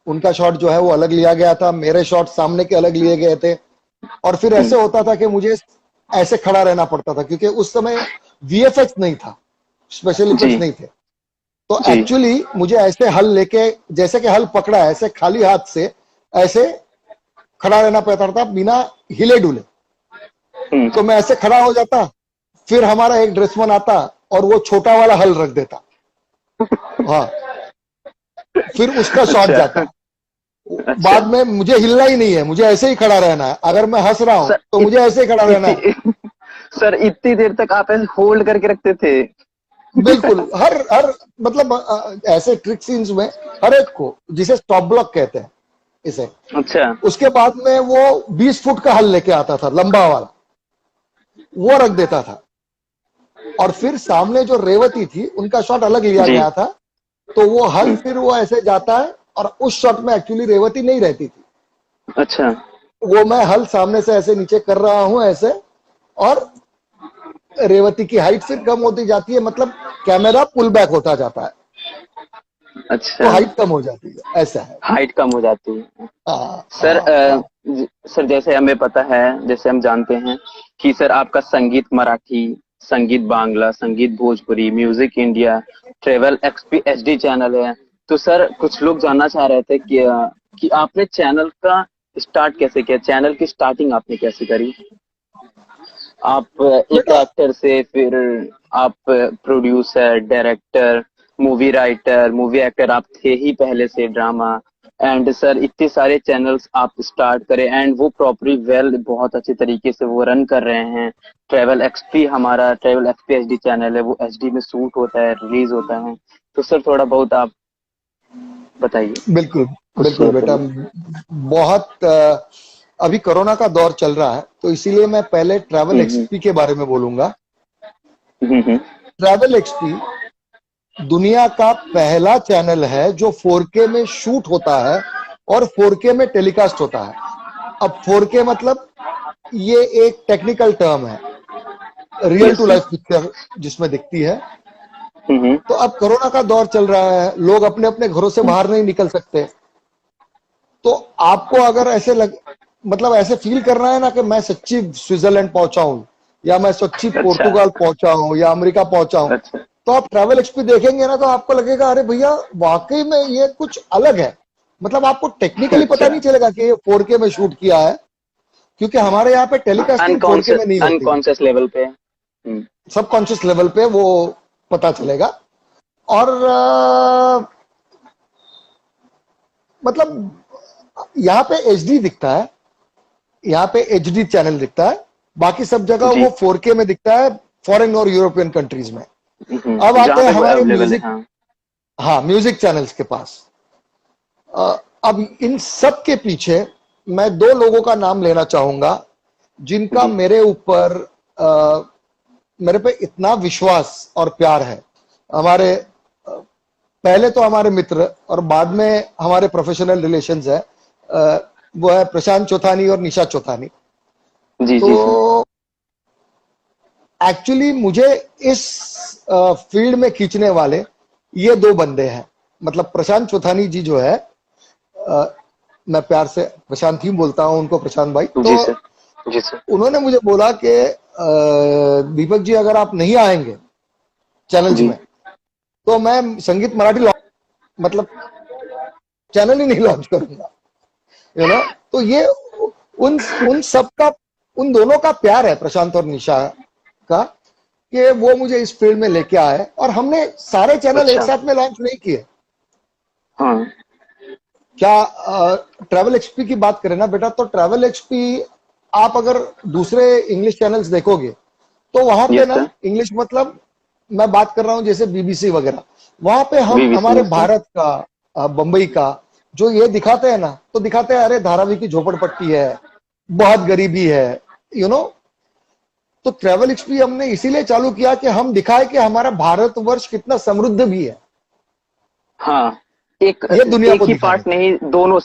उनका शॉट जो है वो अलग लिया गया था, मेरे शॉट सामने के अलग लिए गए थे। और फिर ऐसे होता था कि मुझे ऐसे खड़ा रहना पड़ता था क्योंकि उस समय वीएफएक्स नहीं था, स्पेशल इफेक्ट्स जी। नहीं थे। तो जी। एक्चुअली मुझे ऐसे हल लेके, जैसे कि हल पकड़ा है ऐसे खाली हाथ से ऐसे खड़ा रहना पड़ता था बिना हिले डुले। तो मैं ऐसे खड़ा हो जाता, फिर हमारा एक ड्रेसमैन आता और वो छोटा वाला हल रख देता। हाँ। फिर उसका शॉट अच्छा। जाता। अच्छा। बाद में मुझे हिलना ही नहीं है, मुझे ऐसे ही खड़ा रहना है। अगर मैं हंस रहा हूं सर तो मुझे ऐसे ही खड़ा रहना है। इतनी सर इतनी देर तक आप ऐसे होल्ड करके रखते थे? बिल्कुल। हर हर मतलब ऐसे ट्रिक सीन्स में हर एक को, जिसे स्टॉप ब्लॉक कहते हैं इसे। अच्छा। उसके बाद में वो 20 फुट का हल लेके आता था लंबा वाला, वो रख देता था। और फिर सामने जो रेवती थी उनका शॉट अलग लिया जी। गया था, तो वो हल फिर वो ऐसे जाता है। और उस शॉट में एक्चुअली रेवती नहीं रहती थी, अच्छा। वो मैं हल सामने से ऐसे नीचे कर रहा हूं ऐसे, और रेवती की हाइट फिर कम होती जाती है, मतलब कैमरा पुल बैक होता जाता है तो अच्छा। हाइट कम हो जाती है, ऐसा है। हाइट कम हो जाती है। हाँ सर हाँ हाँ। सर जैसे हमें पता है, जैसे हम जानते हैं कि सर आपका संगीत मराठी, संगीत बांग्ला, संगीत Bhojpuri, music India, travel XP HD channel है। तो सर कुछ लोग जानना चाह रहे थे कि आपने चैनल का स्टार्ट कैसे किया, चैनल की स्टार्टिंग आपने कैसे करी? आप एक बेटा एक्टर से, फिर आप producer, director, movie writer, movie actor आप थे ही पहले से, ड्रामा, एंड सर इतने सारे चैनल्स आप स्टार्ट करें, एंड वो प्रॉपरली वेल बहुत अच्छे तरीके से वो रन कर रहे हैं। ट्रेवल एक्सपी, हमारा ट्रेवल एक्सपी एचडी चैनल है, वो एचडी में शूट होता है, रिलीज होता है। तो सर थोड़ा बहुत आप बताइए, बिल्कुल कुछ बिल्कुल शेयर बेटा। करिए। बहुत अभी कोरोना का दौर चल रहा है तो इसीलिए मैं पहले ट्रैवल हम्म। एक्सपी के बारे में बोलूंगा। हम्म। ट्रैवल एक्सपी दुनिया का पहला चैनल है जो 4K में शूट होता है और 4K में टेलीकास्ट होता है। अब 4K मतलब ये एक टेक्निकल टर्म है, real yes to sir. Life picture जिसमें दिखती है। हम्म। तो अब कोरोना का दौर चल रहा है, लोग अपने अपने घरों से बाहर नहीं निकल सकते। तो आपको अगर ऐसे मतलब ऐसे फील कर रहा है ना कि मैं सच्ची स्विट्जरलैंड पहुंचा हूं, या मैं सच्ची अच्छा। पोर्टुगाल पहुंचा हूं, या अमेरिका पहुंचा हूं, अच्छा। तो आप ट्रैवल एक्सपी देखेंगे ना तो आपको लगेगा अरे भैया वाकई में ये कुछ अलग है। मतलब आपको टेक्निकली पता अच्छा। नहीं चलेगा कि ये 4K में शूट किया है, क्योंकि हमारे यहाँ पे टेलीकास्टिंग 4K अनकॉन्शियस में नहीं होती है। अनकॉन्शियस लेवल पे। सबकॉन्शियस लेवल पे वो पता चलेगा। और मतलब यहाँ पे एचडी दिखता है, यहाँ पे एचडी चैनल दिखता है, बाकी सब जगह जी। वो 4K में दिखता है, फॉरेन और यूरोपियन कंट्रीज में। अब आते जहाँ हैं पे वो हमारे अवेलेबल है, म्यूजिक, हाँ। हाँ म्यूजिक चैनल्स के पास। अब इन सब के पीछे मैं दो लोगों का नाम लेना चाहूंगा जिनका जी। मेरे ऊपर मेरे पे इतना विश्वास और प्यार है। हमारे पहले तो हमारे मित्र और बाद में हमारे प्रोफेशनल रिलेशंस है। वो है प्रशांत चौथानी और निशा चौथानी। जी। तो जी सर। एक्चुअली मुझे इस फील्ड में खींचने वाले ये दो बंदे हैं। मतलब प्रशांत चौथानी जी जो है, अ, मैं प्यार से प्रशांत ही बोलता हूं उनको, प्रशांत भाई। तो जी सर। जी सर। उन्होंने मुझे बोला कि दीपक जी अगर आप नहीं आएंगे चैनल्स जी। में तो मैं संगीत मराठी मतलब चैनल ही नहीं लॉन्च करूंगा, यू नो। तो ये उन उन सब का, उन दोनों का प्यार है, प्रशांत और निशा का, कि वो मुझे इस फील्ड में लेके आए। और हमने सारे चैनल एक अच्छा। साथ में लॉन्च नहीं किए। हाँ। क्या ट्रैवल एक्सपी की बात करें ना बेटा, तो ट्रैवल एक्सपी आप अगर दूसरे इंग्लिश चैनल्स देखोगे तो वहां पे यस ना, सर। इंग्लिश मतलब मैं बात कर रहा हूं जैसे बीबीसी वगैरह, वहां पे हम बीबीसी, हमारे यस सर। भारत का, बंबई का, जो ये दिखाते हैं ना, तो दिखाते हैं अरे धारावी की झोपड़पट्टी है, बहुत गरीबी है, यू नो। तो ट्रैवल एक्सपी हमने इसीलिए चालू किया कि हम दिखाए कि हमारा भारतवर्ष कितना समृद्ध भी है। हाँ, ये दुनिया एक को ही दिखाने पार्ट नहीं, दोनों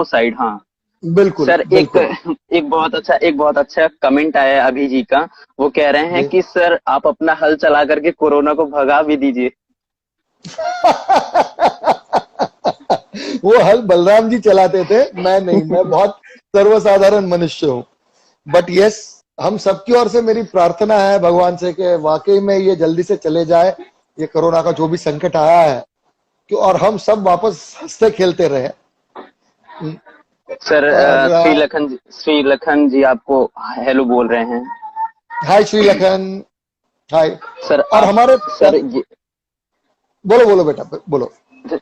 साइड। हाँ बिल्कुल सर, बिल्कुल। एक बहुत अच्छा कमेंट आया है अभी जी का। वो कह रहे हैं जी। कि सर आप अपना हल चला करके कोरोना को भगा भी दीजिए। वो हल बलराम जी चलाते थे, मैं नहीं, मैं बहुत सर्वसाधारण मनुष्य हूं। बट यस, हम सबकी ओर से मेरी प्रार्थना है भगवान से कि वाकई में ये जल्दी से चले जाए, ये कोरोना का जो भी संकट आया है, कि और हम सब वापस हंसते खेलते रहे। सर और श्री लखन जी आपको हेलो बोल रहे हैं। हाय श्री लखन, हाय। सर और आप हमारे सर ये बोलो बोलो बेटा बोलो।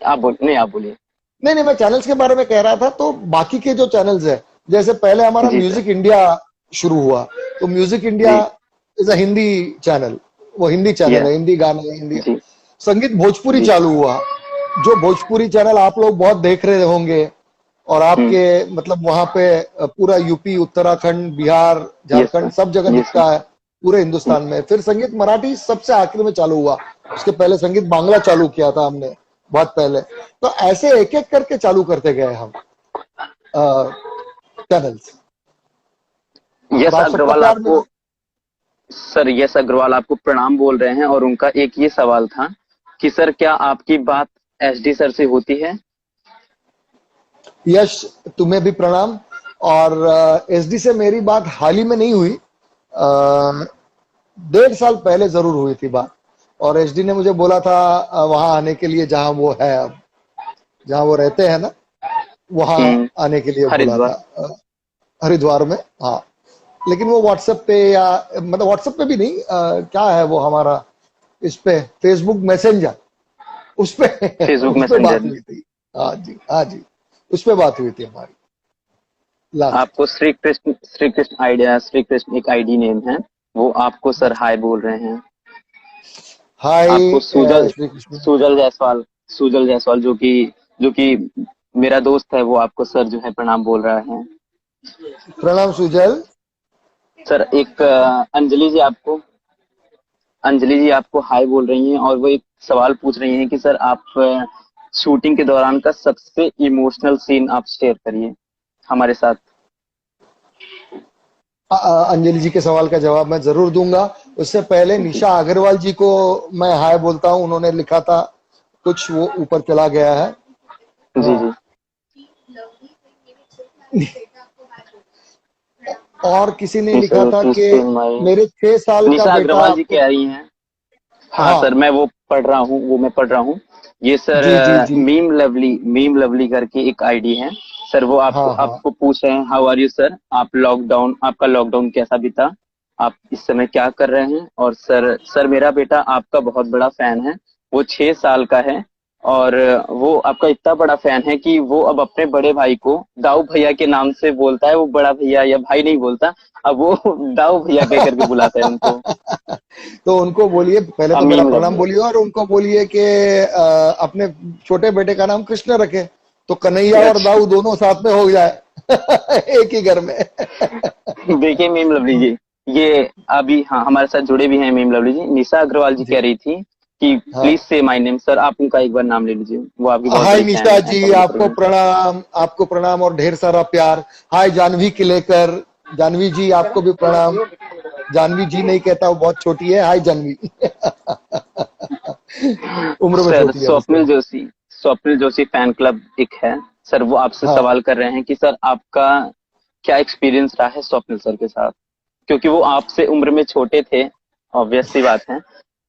आप बोलिए। नहीं नहीं, मैं चैनल्स के बारे में कह रहा था। तो बाकी के जो चैनल्स है, जैसे पहले हमारा जी सर। म्यूजिक इंडिया शुरू हुआ, तो music India ji is a Hindi channel, वो हिंदी चैनल या है, हिंदी गाने, हिंदी। जी संगीत भोजपुरी जी। चालू हुआ, जो भोजपुरी चैनल आप लोग बहुत देख रहे होंगे, और हम्म। आपके मतलब वहां पे पूरा UP, Uttarakhand, Bihar, yes Jharkhand sir. सब जगह यस दिखता सर। है, पूरे हिंदुस्तान में। फिर संगीत मराठी सबसे आखिर में चालू हुआ, उसके पहले संगीत बांग्ला चालू किया था हमने बहुत पहले। तो ऐसे एक एक करके चालू करते गए हम चैनल्स, और यस आप सबका अग्रवाल प्यार आपको मिला। सर यस अग्रवाल आपको प्रणाम बोल रहे हैं, और उनका एक ये सवाल था कि सर क्या आपकी बात एसडी सर से होती है? यश, तुम्हें भी प्रणाम। और एसडी से मेरी बात हाल ही में नहीं हुई, 1.5 साल पहले जरूर हुई थी बात। और एसडी ने मुझे बोला था वहां आने के लिए, जहां वो है अब, जहां वो रहते हैं ना, वहां हम्म। आने के लिए बोला था, हरिद्वार। हरिद्वार में। हाँ, लेकिन वो व्हाट्सएप पे, या मतलब व्हाट्सएप पे भी नहीं, क्या है वो हमारा, इस पे फेसबुक मैसेंजर, उस पे फेसबुक उस पे बात मैसेंजर। हुई थी। हाँ जी, हाँ जी, उस पे बात हुई थी हमारी लास्ट। आपको श्री कृष्ण आइडिया, श्री कृष्ण एक आईडी नेम है, वो आपको सर हाय बोल रहे हैं। हाय आपको श्री कृष्ण। सुजल जायसवाल, जो कि मेरा दोस्त है, वो आपको सर जो है प्रणाम बोल रहा है। प्रणाम सुजल। सर एक अंजलि जी आपको हाय बोल रही हैं, और वो एक सवाल पूछ रही हैं कि सर आप शूटिंग के दौरान का सबसे इमोशनल सीन आप शेयर करिए हमारे साथ। अंजलि जी के सवाल का जवाब मैं जरूर दूंगा। उससे पहले जी निशा अग्रवाल जी को मैं हाय बोलता हूं, उन्होंने लिखा था कुछ, वो ऊपर चला गया है। जी हाँ। जी। और किसी ने लिखा निशा था कि कृष्ण माई, मेरे 6 साल का निशा बेटा अग्रवाल जी आपको। कह रही हैं। हाँ हाँ सर, मैं वो पढ़ रहा हूँ, ये सर जी जी जी। मीम लवली करके एक आईडी है सर। वो आपको हाँ हाँ। आपको पूछ रहे हैं हाउ आर यू सर, आपका लॉकडाउन कैसा बीता, आप इस समय क्या कर रहे हैं। और सर मेरा बेटा आपका बहुत बड़ा फैन है, वो 6 साल का है, और वो आपका इतना बड़ा फैन है कि वो अब अपने बड़े भाई को दाऊ भैया के नाम से बोलता है। वो बड़ा भैया या भाई नहीं बोलता, अब वो दाऊ भैया कह करके बुलाता है उनको। तो उनको बोलिए, पहले तो मेरा मीम प्रणाम लवली। बोलिए, और उनको बोलिए कि अपने छोटे बेटे का नाम कृष्ण रखे, तो कन्हैया और अच्छा। दाऊ दोनों साथ में हो जाए एक ही घर में। देखिए मीम लवली जी, ये अभी हाँ हमारे साथ जुड़े भी हैं मीम लवली जी। निशा अग्रवाल जी जी। कह रही थी कि हाँ। प्लीज से माय नेम सर, आप उनका एक बार नाम ले लीजिए, वो आपकी बहुत हाय बड़ी फैन निशा है, ऐसा जी, मुझे आपको पता है। प्रणाम, आपको प्रणाम और ढेर सारा प्यार। हाय जानवी किलेकर, जानवी जी आपको भी प्रणाम। जानवी जी नहीं कहता, वो बहुत छोटी है। हाय जानवी। उम्र में सर छोटी है मुझसे। स्वप्निल जोशी फैन क्लब एक है सर, वो आपसे हाँ। सवाल कर रहे हैं कि सर आपका क्या एक्सपीरियंस रहा है स्वप्निल सर के साथ, क्योंकि वो आपसे उम्र में छोटे थे, ऑब्वियस सी बात है।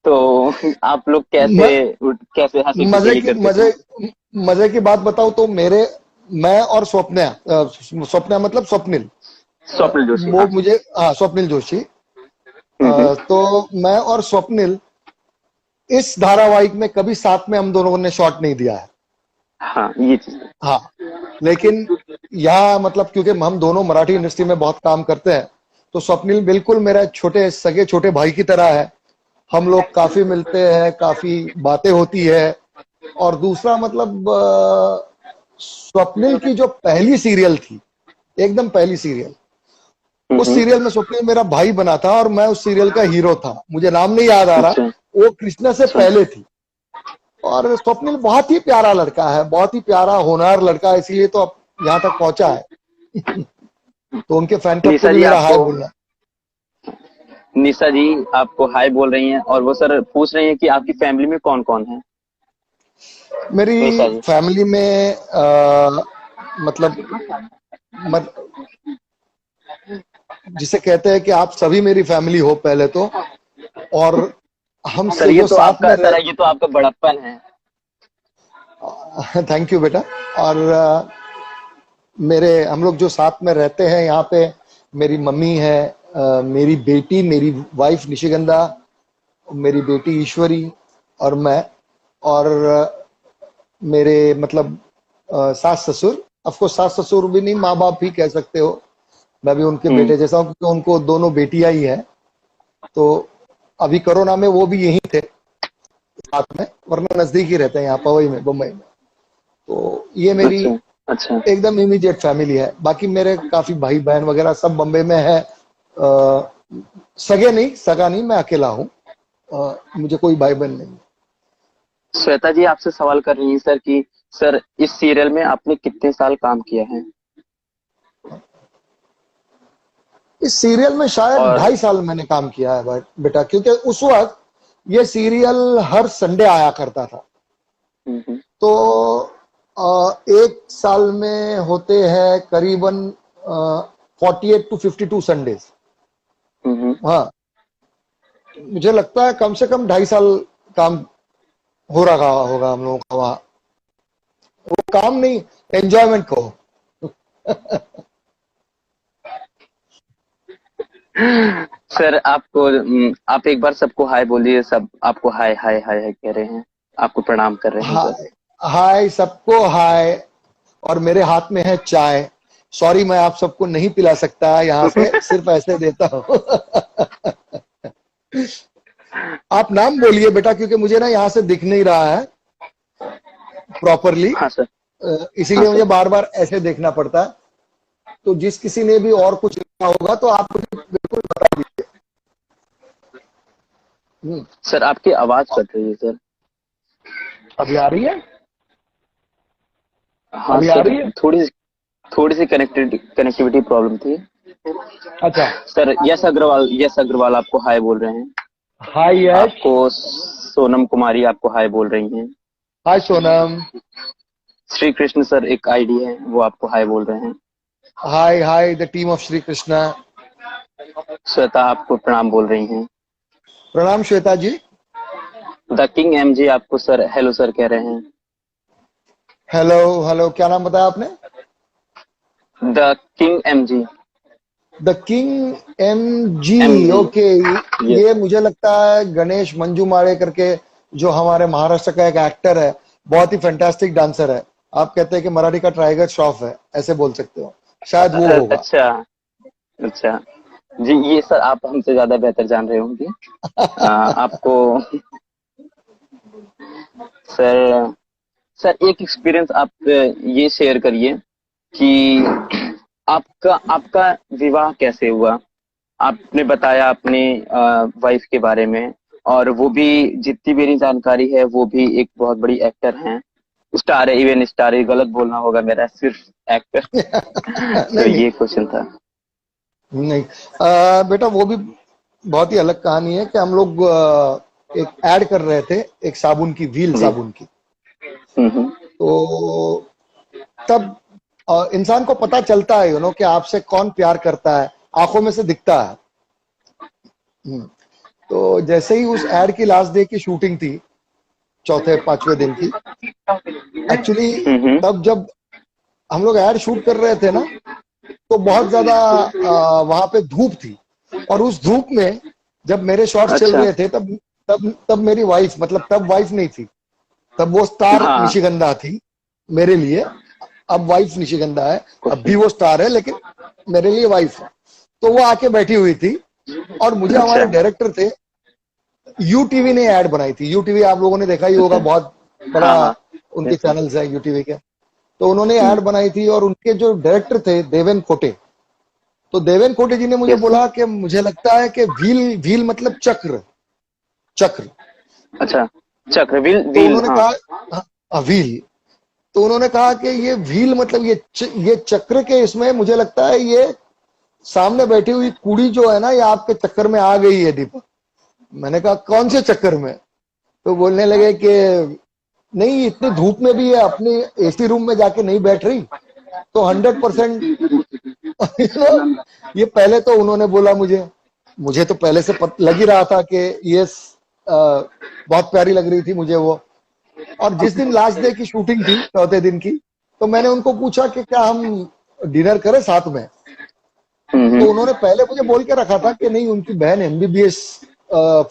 तो आप लोग म, कैसे हंसी मजे ठिठोली की करते थे? मजे मजे की बात बताऊं तो मैं और स्वप्ना, स्वप्ना मतलब स्वप्निल, स्वप्निल जोशी, वो हाँ। मुझे, हाँ स्वप्निल जोशी। हम्म। तो मैं और स्वप्निल इस धारावाहिक में कभी साथ में हम दोनों ने शॉट नहीं दिया है। हाँ ये चीज। हाँ, लेकिन यहाँ मतलब क्योंकि हम दोनों मराठी इंडस्ट्री में बहुत काम करते हैं, तो स्वप्निल बिल्कुल मेरा सगे छोटे भाई की तरह है। हम लोग काफी मिलते हैं, काफी बातें होती है। और दूसरा मतलब स्वप्निल की जो पहली सीरियल थी, एकदम पहली सीरियल, उस सीरियल में स्वप्निल मेरा भाई बना था और मैं उस सीरियल का हीरो था। मुझे नाम नहीं याद आ रहा, अच्छा वो कृष्णा से अच्छा पहले थी। और स्वप्निल बहुत ही प्यारा लड़का है, बहुत ही प्यारा होनहार लड़का है, इसीलिए तो अब यहाँ तक पहुंचा है। तो उनके फैन क्लब को निशा भी जी मेरा हाय आपको, बोलना। निशा जी आपको हाय बोल रही हैं, और वो सर पूछ रही हैं कि आपकी फैमिली में कौन कौन है। मेरी निशा जी। फैमिली में मतलब मत, जिसे कहते हैं कि आप सभी मेरी फैमिली हो पहले तो, और सर हमसे ये जो तो साथ में आपका, सर ये तो आपका बड़प्पन है। थैंक यू बेटा। और हम लोग जो साथ में रहते हैं यहाँ पे, मेरी मम्मी है, मेरी बेटी, मेरी वाइफ निशिगंधा, मेरी बेटी ईश्वरी और मैं, और मेरे मतलब सास ससुर। ऑफ कोर्स सास ससुर भी नहीं, माँ बाप भी कह सकते हो, मैं भी उनके हम्म। बेटे जैसा हूँ, क्योंकि उनको दोनों बेटियां ही हैं। तो अभी कोरोना में वो भी यहीं थे साथ में, वरना नजदीक ही रहते हैं यहाँ पवई में, बम्बई में। तो ये मेरी अच्छा अच्छा। एकदम इमीडिएट फैमिली है। बाकी मेरे काफी भाई बहन वगैरह सब बम्बई में है। सगे नहीं, सगा नहीं, मैं अकेला हूँ। मुझे कोई भाई बहन नहीं। श्वेता जी आपसे सवाल कर रही हैं सर कि सर इस सीरियल में आपने कितने साल काम किया है। इस सीरियल में शायद और 2.5 साल मैंने काम किया है बेटा, क्योंकि उस वक्त ये सीरियल हर संडे आया करता था। हम्म। तो एक साल में होते हैं करीबन 48 to 52 संडेज। हम्म। हाँ, मुझे लगता है कम से कम 2.5 साल काम हो रहा होगा हम लोगों का वहां। वो काम नहीं, एंजॉयमेंट को। सर आपको आप एक बार सबको हाय बोलिए, सब आपको हाय हाय हाय हाय कह रहे हैं, आपको प्रणाम कर रहे हैं सर। हाय, हाय सबको हाय। और मेरे हाथ में है चाय। सॉरी, मैं आप सबको नहीं पिला सकता यहाँ से, सिर्फ ऐसे देता हूँ। आप नाम बोलिए बेटा, क्योंकि मुझे ना यहाँ से दिख नहीं रहा है प्रॉपरली, हाँ सर। हाँ इसीलिए सर। मुझे बार बार ऐसे देखना पड़ता है। तो जिस किसी ने भी और कुछ लिखा होगा तो आप मुझे बिल्कुल बता दीजिए। सर आपकी आवाज कट रही है सर। अभी आ रही है? हाँ अभी आ सर, रही है? थोड़ी सी कनेक्टिविटी प्रॉब्लम थी। अच्छा। सर यश अग्रवाल, यश अग्रवाल आपको हाय बोल रहे हैं। हाय यश। आपको सोनम कुमारी आपको हाय बोल रही हैं। हाय सोनम। श्री कृष्ण सर एक आईडी है, वो आपको हाय बोल रहे हैं। Hi hi the team of Shri Krishna. Shweta आपको प्रणाम बोल रही हैं। प्रणाम Shweta ji. The king M G आपको सर हेलो सर कह रहे हैं। हेलो हेलो, क्या नाम बताया आपने? The king M G. The king M G. M G. Okay. Yes. ये मुझे लगता है गणेश मंजूमारे करके, जो हमारे महाराष्ट्र का एक एक्टर है, बहुत ही फैंटास्टिक डांसर है। आप कहते हैं कि मराठी का टाइगर श्रॉफ है, ऐसे बोल सकते हो, शायद वो होगा। अच्छा अच्छा। जी ये सर आप हमसे ज्यादा बेहतर जान रहे होंगे। आपको सर, सर एक एक्सपीरियंस आप ये शेयर करिए कि आपका आपका विवाह कैसे हुआ। आपने बताया अपने वाइफ के बारे में, और वो भी जितनी मेरी जानकारी है वो भी एक बहुत बड़ी एक्टर हैं, स्टार है, इवन स्टार ही गलत बोलना होगा मेरा, सिर्फ एक्टर। तो नहीं नहीं ये क्वेश्चन था। नहीं। बेटा वो भी बहुत ही अलग कहानी है कि हम लोग एक ऐड कर रहे थे, एक साबुन की, व्हील जी। साबुन की। तो तब इंसान को पता चलता है कि आपसे कौन प्यार करता है, आंखों में से दिखता है। तो जैसे ही उस एड की लास्ट डे की शूटिंग थी, चौथे पांचवें दिन की, एक्चुअली तब जब हम लोग एड शूट कर रहे थे ना, तो बहुत ज्यादा वहां पे धूप थी। और उस धूप में जब मेरे शॉट्स चल अच्छा। रहे थे, तब तब तब मेरी वाइफ, मतलब तब वाइफ नहीं थी, तब वो स्टार हाँ। निशिगंधा थी मेरे लिए। अब वाइफ निशिगंधा है, अब भी वो स्टार है, लेकिन मेरे लिए वाइफ है। तो वो आके बैठी हुई थी, और मुझे अच्छा। हमारे डायरेक्टर थे, यूटीवी ने ऐड बनाई थी। यूटीवी आप लोगों ने देखा ही होगा, बहुत बड़ा हाँ हाँ। उनके यस सर। चैनल्स है यूटीवी के। तो उन्होंने ऐड बनाई थी और उनके जो डायरेक्टर थे देवेन कोटे, तो देवेन कोटे जी ने मुझे यस सर। बोला कि मुझे लगता है कि व्हील, व्हील मतलब चक्र, चक्र। अच्छा, चक्र, व्हील, तो व्हील, उन्होंने हाँ। कहा व्हील, तो उन्होंने कहा कि ये व्हील मतलब ये चक्र के इसमें मुझे लगता है ये सामने बैठी हुई कुड़ी जो है ना ये आपके चक्कर में आ गई है दीपक। मैंने कहा कौन से चक्कर में? तो बोलने लगे कि नहीं इतनी धूप में भी ये अपनी एसी रूम में जाके नहीं बैठ रही, तो 100% ये पहले तो उन्होंने बोला मुझे तो पहले से लग ही रहा था कि ये बहुत प्यारी लग रही थी मुझे वो। और जिस दिन लास्ट डे की शूटिंग थी, चौथे दिन की, तो मैंने उनको पूछा कि क्या हम डिनर करें साथ में? तो उन्होंने पहले मुझे बोल के रखा था कि नहीं, उनकी बहन एमबीबीएस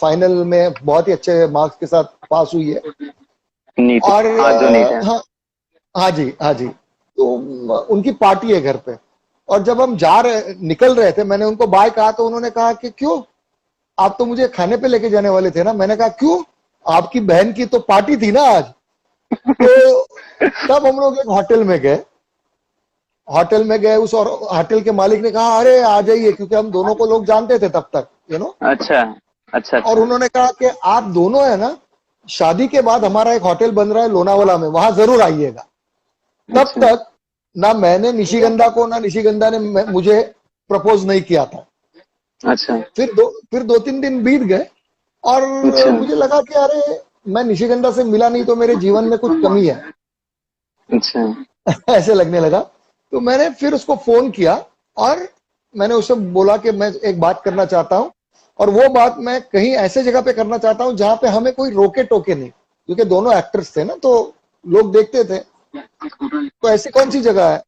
फाइनल में बहुत ही अच्छे मार्क्स के साथ पास हुई है नीट, और आज जो नीट है। हाँ, हाँ जी, हाँ जी, तो उनकी पार्टी है घर पे। और जब हम निकल रहे थे, मैंने उनको बाय कहा तो उन्होंने कहा कि क्यों, आप तो मुझे खाने पे लेके जाने वाले थे ना। मैंने कहा क्यों, आपकी बहन की तो पार्टी थी ना आज। तो तब हम लोग एक होटल में गए उस, और होटल के मालिक ने कहा अरे आ जाइए, क्योंकि हम दोनों को लोग जानते थे तब तक, अच्छा, अच्छा, और अच्छा। उन्होंने कहा कि आप दोनों है ना, शादी के बाद हमारा एक होटल बन रहा है लोनावाला में, वहां जरूर आइएगा। तब अच्छा, तक ना मैंने निशिगंधा को, ना निशिगंधा ने मुझे प्रपोज नहीं किया था। अच्छा, फिर दो तीन दिन बीत गए और अच्छा, मुझे लगा कि अरे मैं निशिगंधा से मिला नहीं तो मेरे जीवन में कुछ कमी है। अच्छा। ऐसे लगने लगा। तो मैंने फिर उसको फोन किया और मैंने उससे बोला कि मैं एक बात करना चाहता हूं, और वो बात मैं कहीं ऐसे जगह पे करना चाहता हूं जहां पे हमें कोई रोके टोके नहीं, क्योंकि दोनों एक्टर्स थे ना, तो लोग देखते थे। तो ऐसी कौन सी जगह है?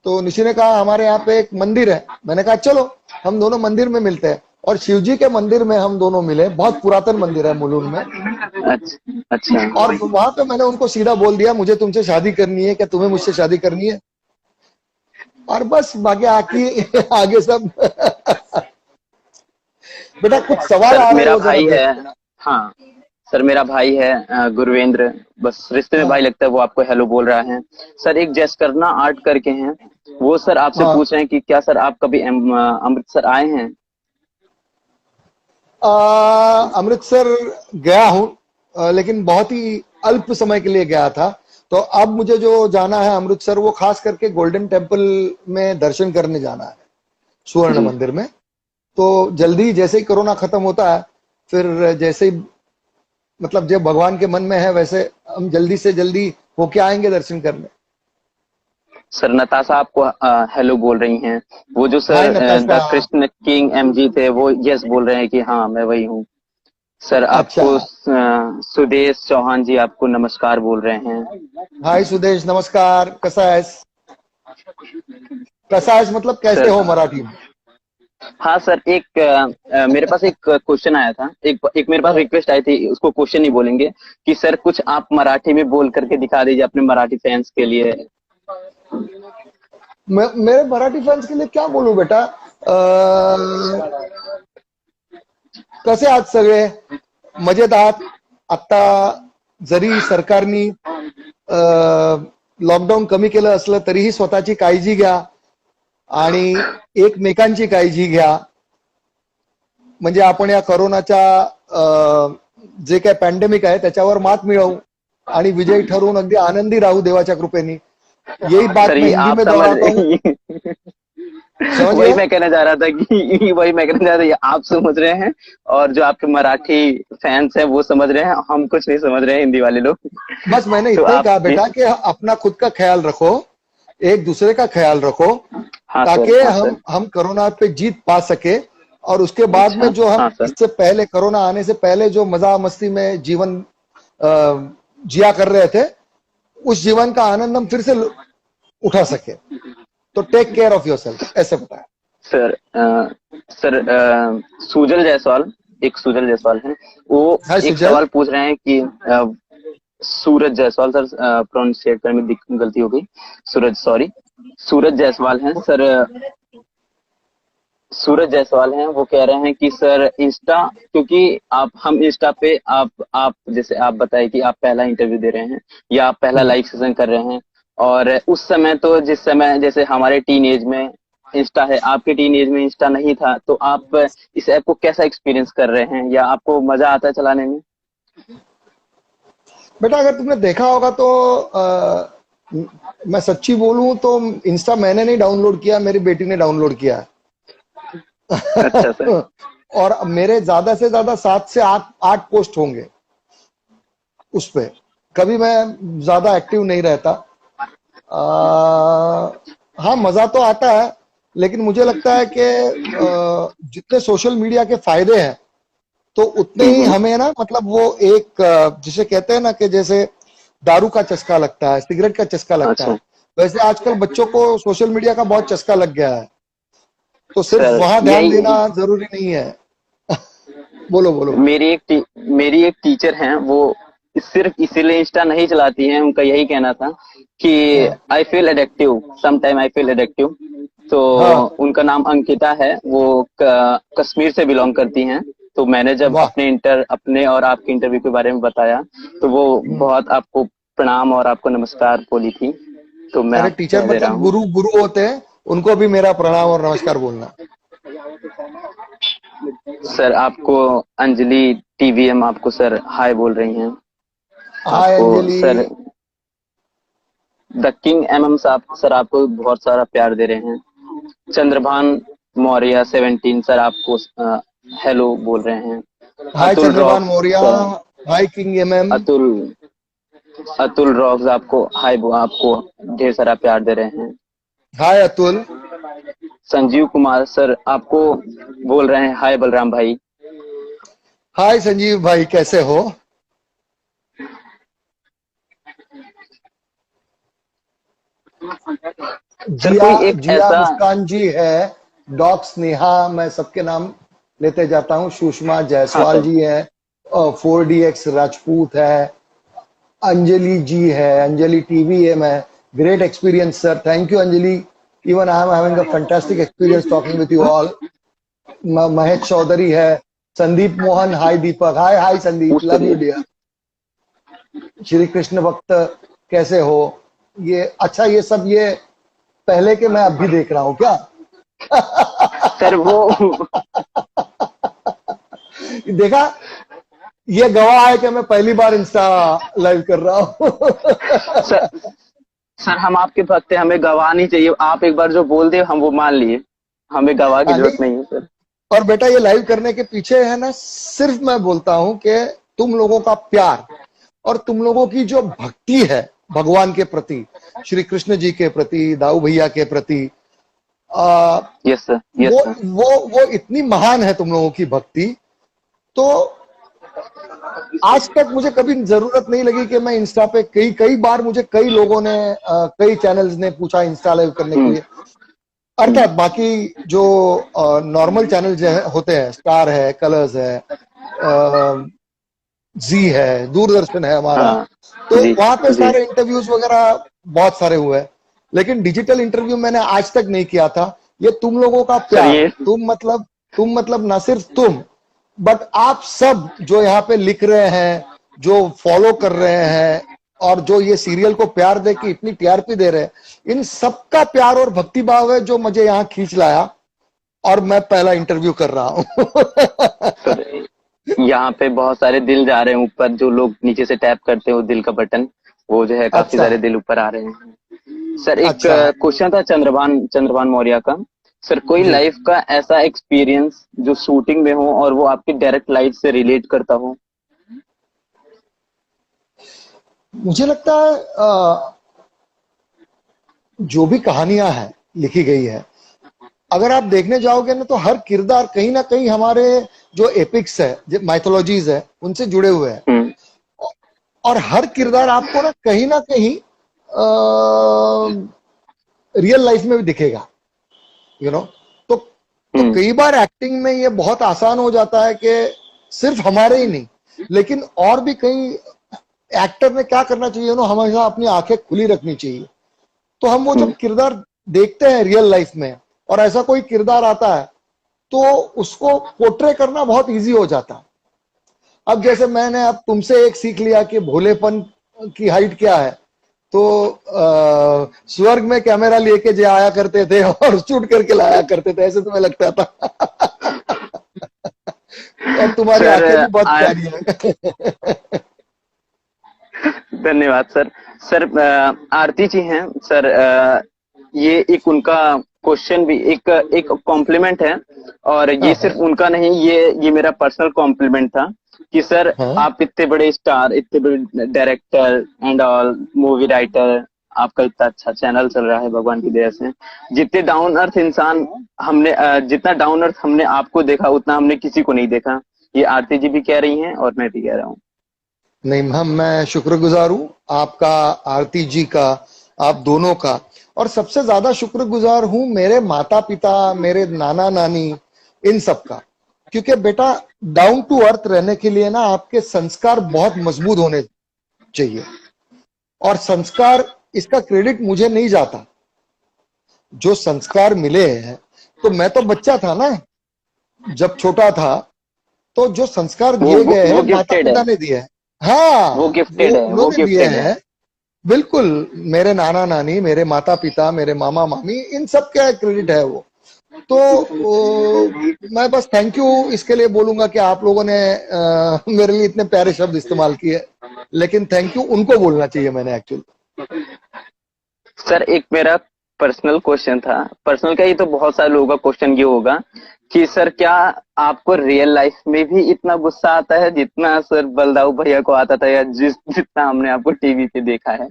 तो निशी ने कहा हमारे यहाँ पे एक मंदिर है। मैंने कहा चलो हम दोनों मंदिर में मिलते हैं, और शिव जी के मंदिर में हम दोनों मिले। बहुत पुरातन मंदिर है मुलुंड में। अच्छा, अच्छा। और वहां पे मैंने उनको सीधा बोल दिया मुझे तुमसे शादी करनी है, क्या तुम्हें मुझसे शादी करनी है? और बस बाकी आगे सब बेटा कुछ सवाल सर आ रहे मेरा हो जरा भाई है। देखना। हाँ, सर मेरा भाई है गुरवेंद्र, बस रिश्ते में हाँ, भाई लगता है, वो आपको हेलो बोल रहा है। सर एक जस करना आर्ट करके हैं, वो सर आपसे हाँ। पूछ रहे हैं कि क्या सर आप कभी अमृतसर आए हैं? अमृतसर गया हूँ, लेकिन बहुत ही अल्प समय के लिए गया था। तो अब मुझे जो जाना है अमृतसर, वो खास करके गोल्डन टेम्पल में दर्शन करने जाना है, स्वर्ण जी मंदिर में। तो जल्दी जैसे ही कोरोना खत्म होता है, फिर जैसे ही मतलब जब भगवान के मन में है वैसे हम जल्दी से जल्दी होके आएंगे दर्शन करने। सर, नताशा आपको हेलो बोल रही हैं। वो जो hi sir Natasha. The Krishna king MG थे, वो यस बोल रहे हैं कि हाँ मैं वही हूँ। सर अच्छा, आपको सुदेश चौहान जी आपको नमस्कार बोल रहे हैं। हाय सुदेश, नमस्कार, कसा आहेस? कसा आहेस मतलब कैसे सर, हो मराठी में? हाँ सर, एक मेरे पास एक क्वेश्चन आया था, एक मेरे पास हाँ। रिक्वेस्ट आई थी, उसको क्वेश्चन नहीं बोलेंगे, कि सर कुछ आप मराठी में बोल करके दिखा दीजिए अपने मराठी फैंस के लिए। मेरे मराठी फैंस के लिए क्या बोलूं बेटा? कसे आहात सगळे? मजेत आहात? आता जरी सरकारनी लॉकडाऊन कमी केलं असलं तरीही स्वतःची काळजी घ्या आणि एकमेकांची काळजी घ्या, म्हणजे आपण या कोरोनाच्या जे काय पॅन्डेमिक आहे त्याच्यावर मात मिळवू आणि विजयी ठरवून अगदी आनंदी राहू देवाच्या कृपेने। यही सर बात मैं ये हिंदी आप में समझ दोहराता हूँ। समझ वही गए? मैं कहना चाह रहा था कि वही मैं कहना चाह रहा था, ये आप समझ रहे हैं और जो आपके मराठी फैंस हैं वो समझ रहे हैं, हम कुछ नहीं समझ रहे हैं हिंदी वाले लोग। बस मैंने तो इतना ही आप कहा बेटा कि अपना खुद का ख्याल रखो, एक दूसरे का ख्याल रखो, हाँ ताकि सर, हाँ सर। हम कोरोना पे जीत पा सके। और उसके बाद में अच्छा, जो हम हाँ सर। इससे पहले, कोरोना आने से पहले जो मजा मस्ती में जीवन जिया कर रहे थे, उस जीवन का आनंद हम फिर से उठा सके। तो टेक केयर ऑफ योरसेल्फ, ऐसे बताया। सर सर सुजल जायसवाल, एक सुजल जायसवाल है, वो हाय एक सुजल। सवाल पूछ रहे हैं कि सूरज जायसवाल सर, प्रोनाउंसिएट करने में गलती हो गई, सूरज, सॉरी, सूरज जायसवाल हैं सर। सूरज जायसवाल हैं, वो कह रहे हैं कि सर इंस्टा, क्योंकि आप हम इंस्टा पे आप जैसे आप बताए कि आप पहला इंटरव्यू दे रहे हैं या आप पहला लाइव सेशन कर रहे हैं, और उस समय तो, जिस समय जैसे हमारे टीन एज में इंस्टा है, आपके टीन एज में इंस्टा नहीं था, तो आप इस ऐप को कैसा एक्सपीरियंस कर रहे हैं, या आपको मजा आता है चलाने में? बेटा अगर तुमने देखा होगा तो मैं सच्ची बोलूं तो इंस्टा मैंने नहीं डाउनलोड किया, मेरी बेटी ने डाउनलोड किया अच्छा सर। है। और मेरे ज्यादा से ज्यादा 7 से 8 पोस्ट होंगे उस पे, कभी मैं ज्यादा एक्टिव नहीं रहता। हाँ मजा तो आता है, लेकिन मुझे लगता है कि जितने सोशल मीडिया के फायदे हैं तो उतने ही हमें ना, मतलब वो एक जिसे कहते हैं ना कि जैसे दारू का चस्का लगता है, सिगरेट का चस्का लगता है, अच्छा वैसे आजकल बच्चों को सोशल मीडिया का बहुत चस्का लग गया है, तो सिर्फ सर, वहां ध्यान यही देना जरूरी नहीं है। बोलो बोलो। मेरी एक टीचर हैं, वो सिर्फ इसीलिए इंस्टा नहीं चलाती हैं, उनका यही कहना था कि हाँ I feel addictive, sometime I feel addictive. तो हाँ। उनका नाम अंकिता है, वो कश्मीर से बिलोंग करती हैं। तो मैंने जब वाह। अपने और आपके इंटरव्यू के बारे में बताया, तो वो बहुत आपको प्रणाम और आपको नमस्कार बोली थी, तो मैं अरे आपको टीचर कह दे रहा मतलब हूँ। गुरु गुरु होते हैं, उनको भी मेरा प्रणाम और नमस्कार बोलना। सर आपको अंजलि टीवीएम आपको सर हाय बोल रही हैं। हाय आपको Anjali. Sir the king MM साहब सर आपको बहुत सारा प्यार दे रहे हैं। चंद्रभान मौर्य 17 सर आपको हेलो बोल रहे हैं। Hi Atul Chandrabhan rocks Maurya. Sir, hi king MM. Atul Atul rocks आपको हाय, आपको ढेर सारा प्यार दे रहे हैं। हाय अतुल। संजीव कुमार सर आपको बोल रहे हैं हाय बलराम भाई। हाय संजीव भाई, कैसे हो? सर जिया कोई एक जिया ऐसा, मुस्कान जी है, डॉक्स स्नेहा, मैं सबके नाम लेते जाता हूँ, सुषमा हाँ जायसवाल सर, जी है, 4DX राजपूत है, अंजलि जी है, अंजलि टीवी है। मैं great experience sir, thank you Anjali, even I am having a fantastic experience talking with you all. Mahesh Chaudhary है, Sandeep Mohan, hi Deepak, hi hi Sandeep, पूछते लव यू रहिए। डियर। श्री कृष्ण भक्त, कैसे हो? ये अच्छा, ये सब ये पहले के मैं अब भी देख रहा हूँ क्या? सर वो देखा, ये गवाह है कि मैं पहली बार इंस्टा लाइव कर रहा हूँ। सर सर हम आपके भक्त हैं, हमें गवाह नहीं चाहिए, आप एक बार जो बोल दे हम वो मान लिए, हमें गवाह की जरूरत नहीं, नहीं है सर। और बेटा ये लाइव करने के पीछे है ना, सिर्फ मैं बोलता हूं कि तुम लोगों का प्यार और तुम लोगों की जो भक्ति है भगवान के प्रति, श्री कृष्ण जी के प्रति, दाऊ भैया के प्रति, आ, यस सर, यस वो सर। वो इतनी महान है तुम लोगों की भक्ति। तो आज तक मुझे कभी जरूरत नहीं लगी कि मैं इंस्टा पे, कई कई बार मुझे कई लोगों ने, कई चैनल्स ने पूछा इंस्टा लाइव करने के हम्म, लिए। अर्थात बाकी जो नॉर्मल चैनल होते हैं, स्टार है, कलर्स है, जी है, दूरदर्शन है हमारा, हाँ तो जी वहां पे जी। सारे इंटरव्यूज वगैरह बहुत सारे हुए हैं, लेकिन डिजिटल इंटरव्यू मैंने आज तक नहीं किया था। ये तुम लोगों का सर प्यार, ये तुम मतलब ना सिर्फ तुम, बट आप सब जो यहाँ पे लिख रहे हैं, जो फॉलो कर रहे हैं, और जो ये सीरियल को प्यार दे के इतनी टीआरपी दे रहे हैं, इन सबका प्यार और भक्ति भाव है जो मुझे यहाँ खींच लाया, और मैं पहला इंटरव्यू कर रहा हूँ। सर यहाँ पे बहुत सारे दिल जा रहे हैं ऊपर, जो लोग नीचे से टैप करते हैं वो दिल का बटन, वो जो है काफी अच्छा सारे दिल ऊपर आ रहे हैं। सर एक अच्छा। क्वेश्चन था चंद्रभान मौर्य का। सर कोई जी, लाइफ का ऐसा एक्सपीरियंस जो शूटिंग में हो और वो आपकी डायरेक्ट लाइफ से रिलेट करता हो? मुझे लगता है जो भी कहानियां हैं लिखी गई है, अगर आप देखने जाओगे ना, तो हर किरदार कहीं ना कहीं हमारे जो एपिक्स है, जो माइथोलॉजीज है, उनसे जुड़े हुए हैं, हम्म और हर किरदार आपको ना कहीं रियल लाइफ में भी दिखेगा, यू नो। तो तो हम्म कई बार एक्टिंग में ये बहुत आसान हो जाता है कि सिर्फ हमारे ही नहीं, लेकिन और भी कई एक्टर ने क्या करना चाहिए ना, हमेशा अपनी आंखें खुली रखनी चाहिए। तो हम वो हम्म जब किरदार देखते हैं रियल लाइफ में, और ऐसा कोई किरदार आता है, तो उसको पोर्ट्रे करना बहुत इजी हो जाता है। अब जैसे मैंने अब तुमसे एक सीख लिया कि भोलेपन की हाइट क्या है, तो स्वर्ग में कैमरा लेके जो आया करते थे और शूट करके लाया करते थे, ऐसे तुम्हें लगता था। और तुम्हारी सर आंखें भी बहुत प्यारी हैं। धन्यवाद सर। सर आरती जी हैं सर, ये एक उनका क्वेश्चन भी एक एक कॉम्प्लीमेंट है, और ये हाँ सिर्फ हाँ उनका नहीं, ये मेरा पर्सनल कॉम्प्लीमेंट था कि सर हाँ आप इतने बड़े स्टार, इतने बड़े director and all, movie writer, आपका इतना अच्छा चैनल चल रहा है भगवान की दया से। जितने डाउन अर्थ इंसान हमने जितना डाउन अर्थ हमने आपको देखा, उतना हमने किसी को नहीं देखा। ये आरती जी भी कह रही हैं और मैं भी कह रहा हूँ। नहीं, हम मैं शुक्रगुजार हूँ आपका, आरती जी का, आप दोनों का। और सबसे ज्यादा शुक्रगुजार हूँ मेरे माता पिता, मेरे नाना नानी, इन सब का। क्योंकि बेटा, डाउन टू अर्थ रहने के लिए ना आपके संस्कार बहुत मजबूत होने चाहिए। और संस्कार, इसका क्रेडिट मुझे नहीं जाता, जो संस्कार मिले हैं। तो मैं तो बच्चा था ना जब छोटा था, तो जो संस्कार दिए गए वो हैं माता गिफ्टेड है, पिता ने दिए हैं। हाँ, वो वो गिफ्टेड है, वो उन्होंने दिए गिफ्टेड है। हैं। बिल्कुल, मेरे नाना नानी, मेरे माता पिता, मेरे मामा मामी, इन सब का क्रेडिट है वो। तो मैं बस थैंक यू इसके लिए बोलूंगा कि आप लोगों ने मेरे लिए इतने प्यारे शब्द इस्तेमाल किए, लेकिन थैंक यू उनको बोलना चाहिए मैंने एक्चुअली। सर एक मेरा पर्सनल क्वेश्चन था, पर्सनल का, ये तो बहुत सारे लोगों का क्वेश्चन ये होगा कि सर क्या आपको रियल लाइफ में भी इतना गुस्सा आता है जितना सर बलदाऊ भैया को आता था, या जितना हमने आपको टीवी पे देखा है?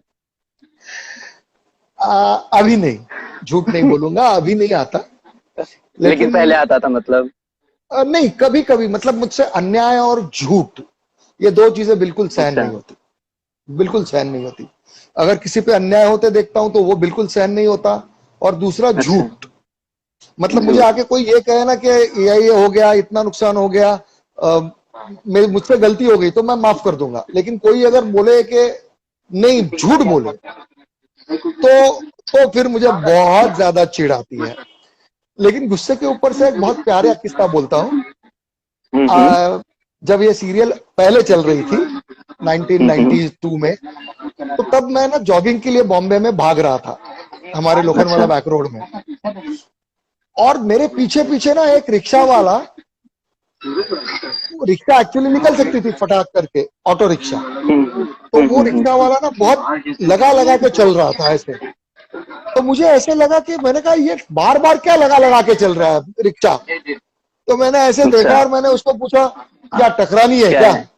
अभी नहीं, झूठ नहीं बोलूंगा, अभी नहीं आता। लेकिन लेकिन पहले आता था मतलब? नहीं, कभी कभी, मतलब मुझसे अन्याय और झूठ, ये दो चीजें बिल्कुल सहन अच्छा। नहीं होती, बिल्कुल सहन नहीं होती। अगर किसी पे अन्याय होते देखता हूं तो वो बिल्कुल सहन नहीं होता। और दूसरा अच्छा। झूठ, मतलब मुझे झूठ। आके कोई ये कहे ना कि ये हो गया, इतना नुकसान हो गया, मुझसे गलती हो गई, तो मैं माफ कर दूंगा। लेकिन कोई अगर बोले कि नहीं, झूठ बोले, तो फिर मुझे बहुत ज्यादा चिढ़ आती है। लेकिन गुस्से के ऊपर से एक बहुत प्यारा किस्सा बोलता हूँ। हम्म। जब ये सीरियल पहले चल रही थी हम्म। 1992 में, तो तब मैं ना जॉगिंग के लिए बॉम्बे में भाग रहा था, हमारे लोखंडवाला अच्छा। बैक रोड में। और मेरे पीछे पीछे ना एक रिक्शा वाला, रिक्शा एक्चुअली निकल सकती थी फटाक करके, ऑटो रिक्शा। तो वो रिक्शा वाला ना बहुत लगा लगा के चल रहा था ऐसे। तो मुझे ऐसे लगा कि मैंने कहा ये बार बार क्या लगा लगा के चल रहा है रिक्शा। तो मैंने ऐसे अच्छा। देखा और मैंने उसको पूछा, क्या टकरानी है क्या क्या? है?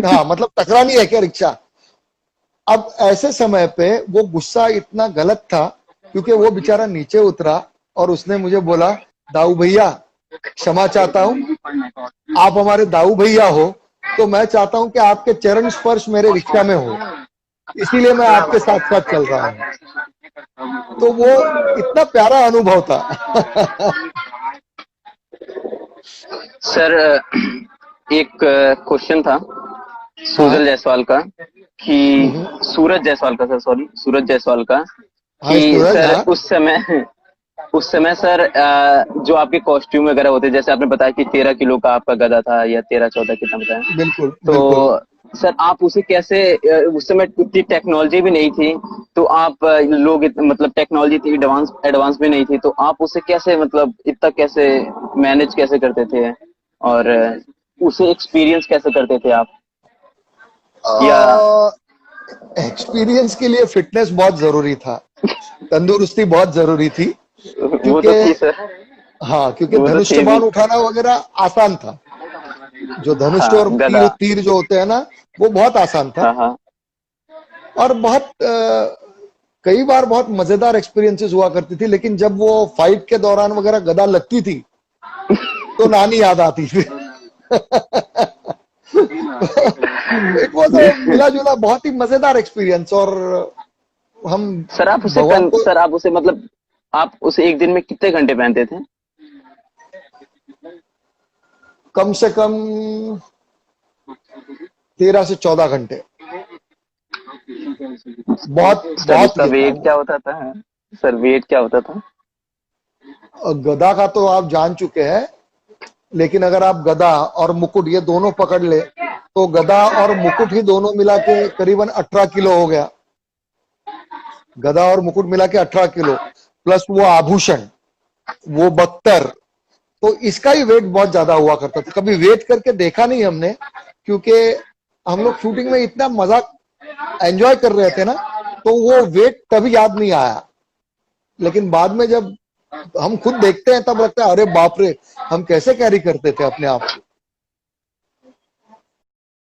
हाँ, मतलब टकरानी है क्या रिक्शा? अब ऐसे समय पे वो गुस्सा इतना गलत था, क्योंकि वो बेचारा नीचे उतरा और उसने मुझे बोला, दाऊ भैया क्षमा चाहता हूं, आप हमारे दाऊ भैया हो, तो मैं चाहता हूं कि आपके चरण स्पर्श मेरे रिक्शा में हो, इसीलिए मैं आपके साथ साथ चल रहा हूं। तो वो इतना प्यारा अनुभव था। सर एक क्वेश्चन था हाँ। सुजल जायसवाल का, कि हम्म। सूरज जायसवाल का, सर सॉरी, सूरज जायसवाल का, हाँ कि सूरज, सर हाँ। उस समय सर जो आपके कॉस्ट्यूम वगैरह होते, जैसे आपने बताया कि 13 किलो का आपका गधा था, या 13-14 कितना बताया, बिल्कुल बिल्कुल। तो सर आप उसे कैसे, उस समय इतनी टेक्नोलॉजी भी नहीं थी, तो आप मतलब टेक्नोलॉजी इतनी एडवांस एडवांस भी नहीं थी, तो आप उसे कैसे, मतलब इतना कैसे मैनेज कैसे करते थे, और उसे एक्सपीरियंस कैसे करते थे आप, या? एक्सपीरियंस के लिए फिटनेस बहुत जरूरी था, तंदुरुस्ती बहुत जरूरी थी। वो क्योंकि तो थी सर, हाँ, क्योंकि वो तो थी भी। धनुष्यबाण उठाना वगैरह आसान था। जो धनुष हाँ, और गधा। तीर तीर जो होते हैं ना, वो बहुत आसान था। हाँ हाँ। और बहुत कई बार बहुत मजेदार एक्सपीरियंसेस हुआ करती थी। लेकिन जब वो फाइट के दौरान वगैरह गदा लगती थी, तो नानी याद आती थी। इट वाज अ मिला जुला बहुत ही मजेदार एक्सपीरियंस। और हम भगवान को सर आप उसे मतलब आप उसे एक दिन में कितने घंटे पहनते थे? कम से कम 13 से 14 घंटे, बहुत सर बहुत उसका लेता वेट वो। क्या होता था? सर वेट क्या होता था? गदा का तो आप जान चुके हैं, लेकिन अगर आप गदा और मुकुट ये दोनों पकड़ ले, तो गदा और मुकुट ही दोनों मिला के करीबन 18 किलो हो गया। गदा और मुकुट मिला के 18 किलो, प्लस वो आभूषण, वो बख्तर, तो इसका ही वेट बहुत ज्यादा हुआ करता था। कभी वेट करके देखा नहीं हमने, क्योंकि हम लोग शूटिंग में इतना मजा एंजॉय कर रहे थे ना, तो वो वेट कभी याद नहीं आया। लेकिन बाद में जब हम खुद देखते हैं तब लगता है अरे बाप रे, हम कैसे कैरी करते थे अपने आप को।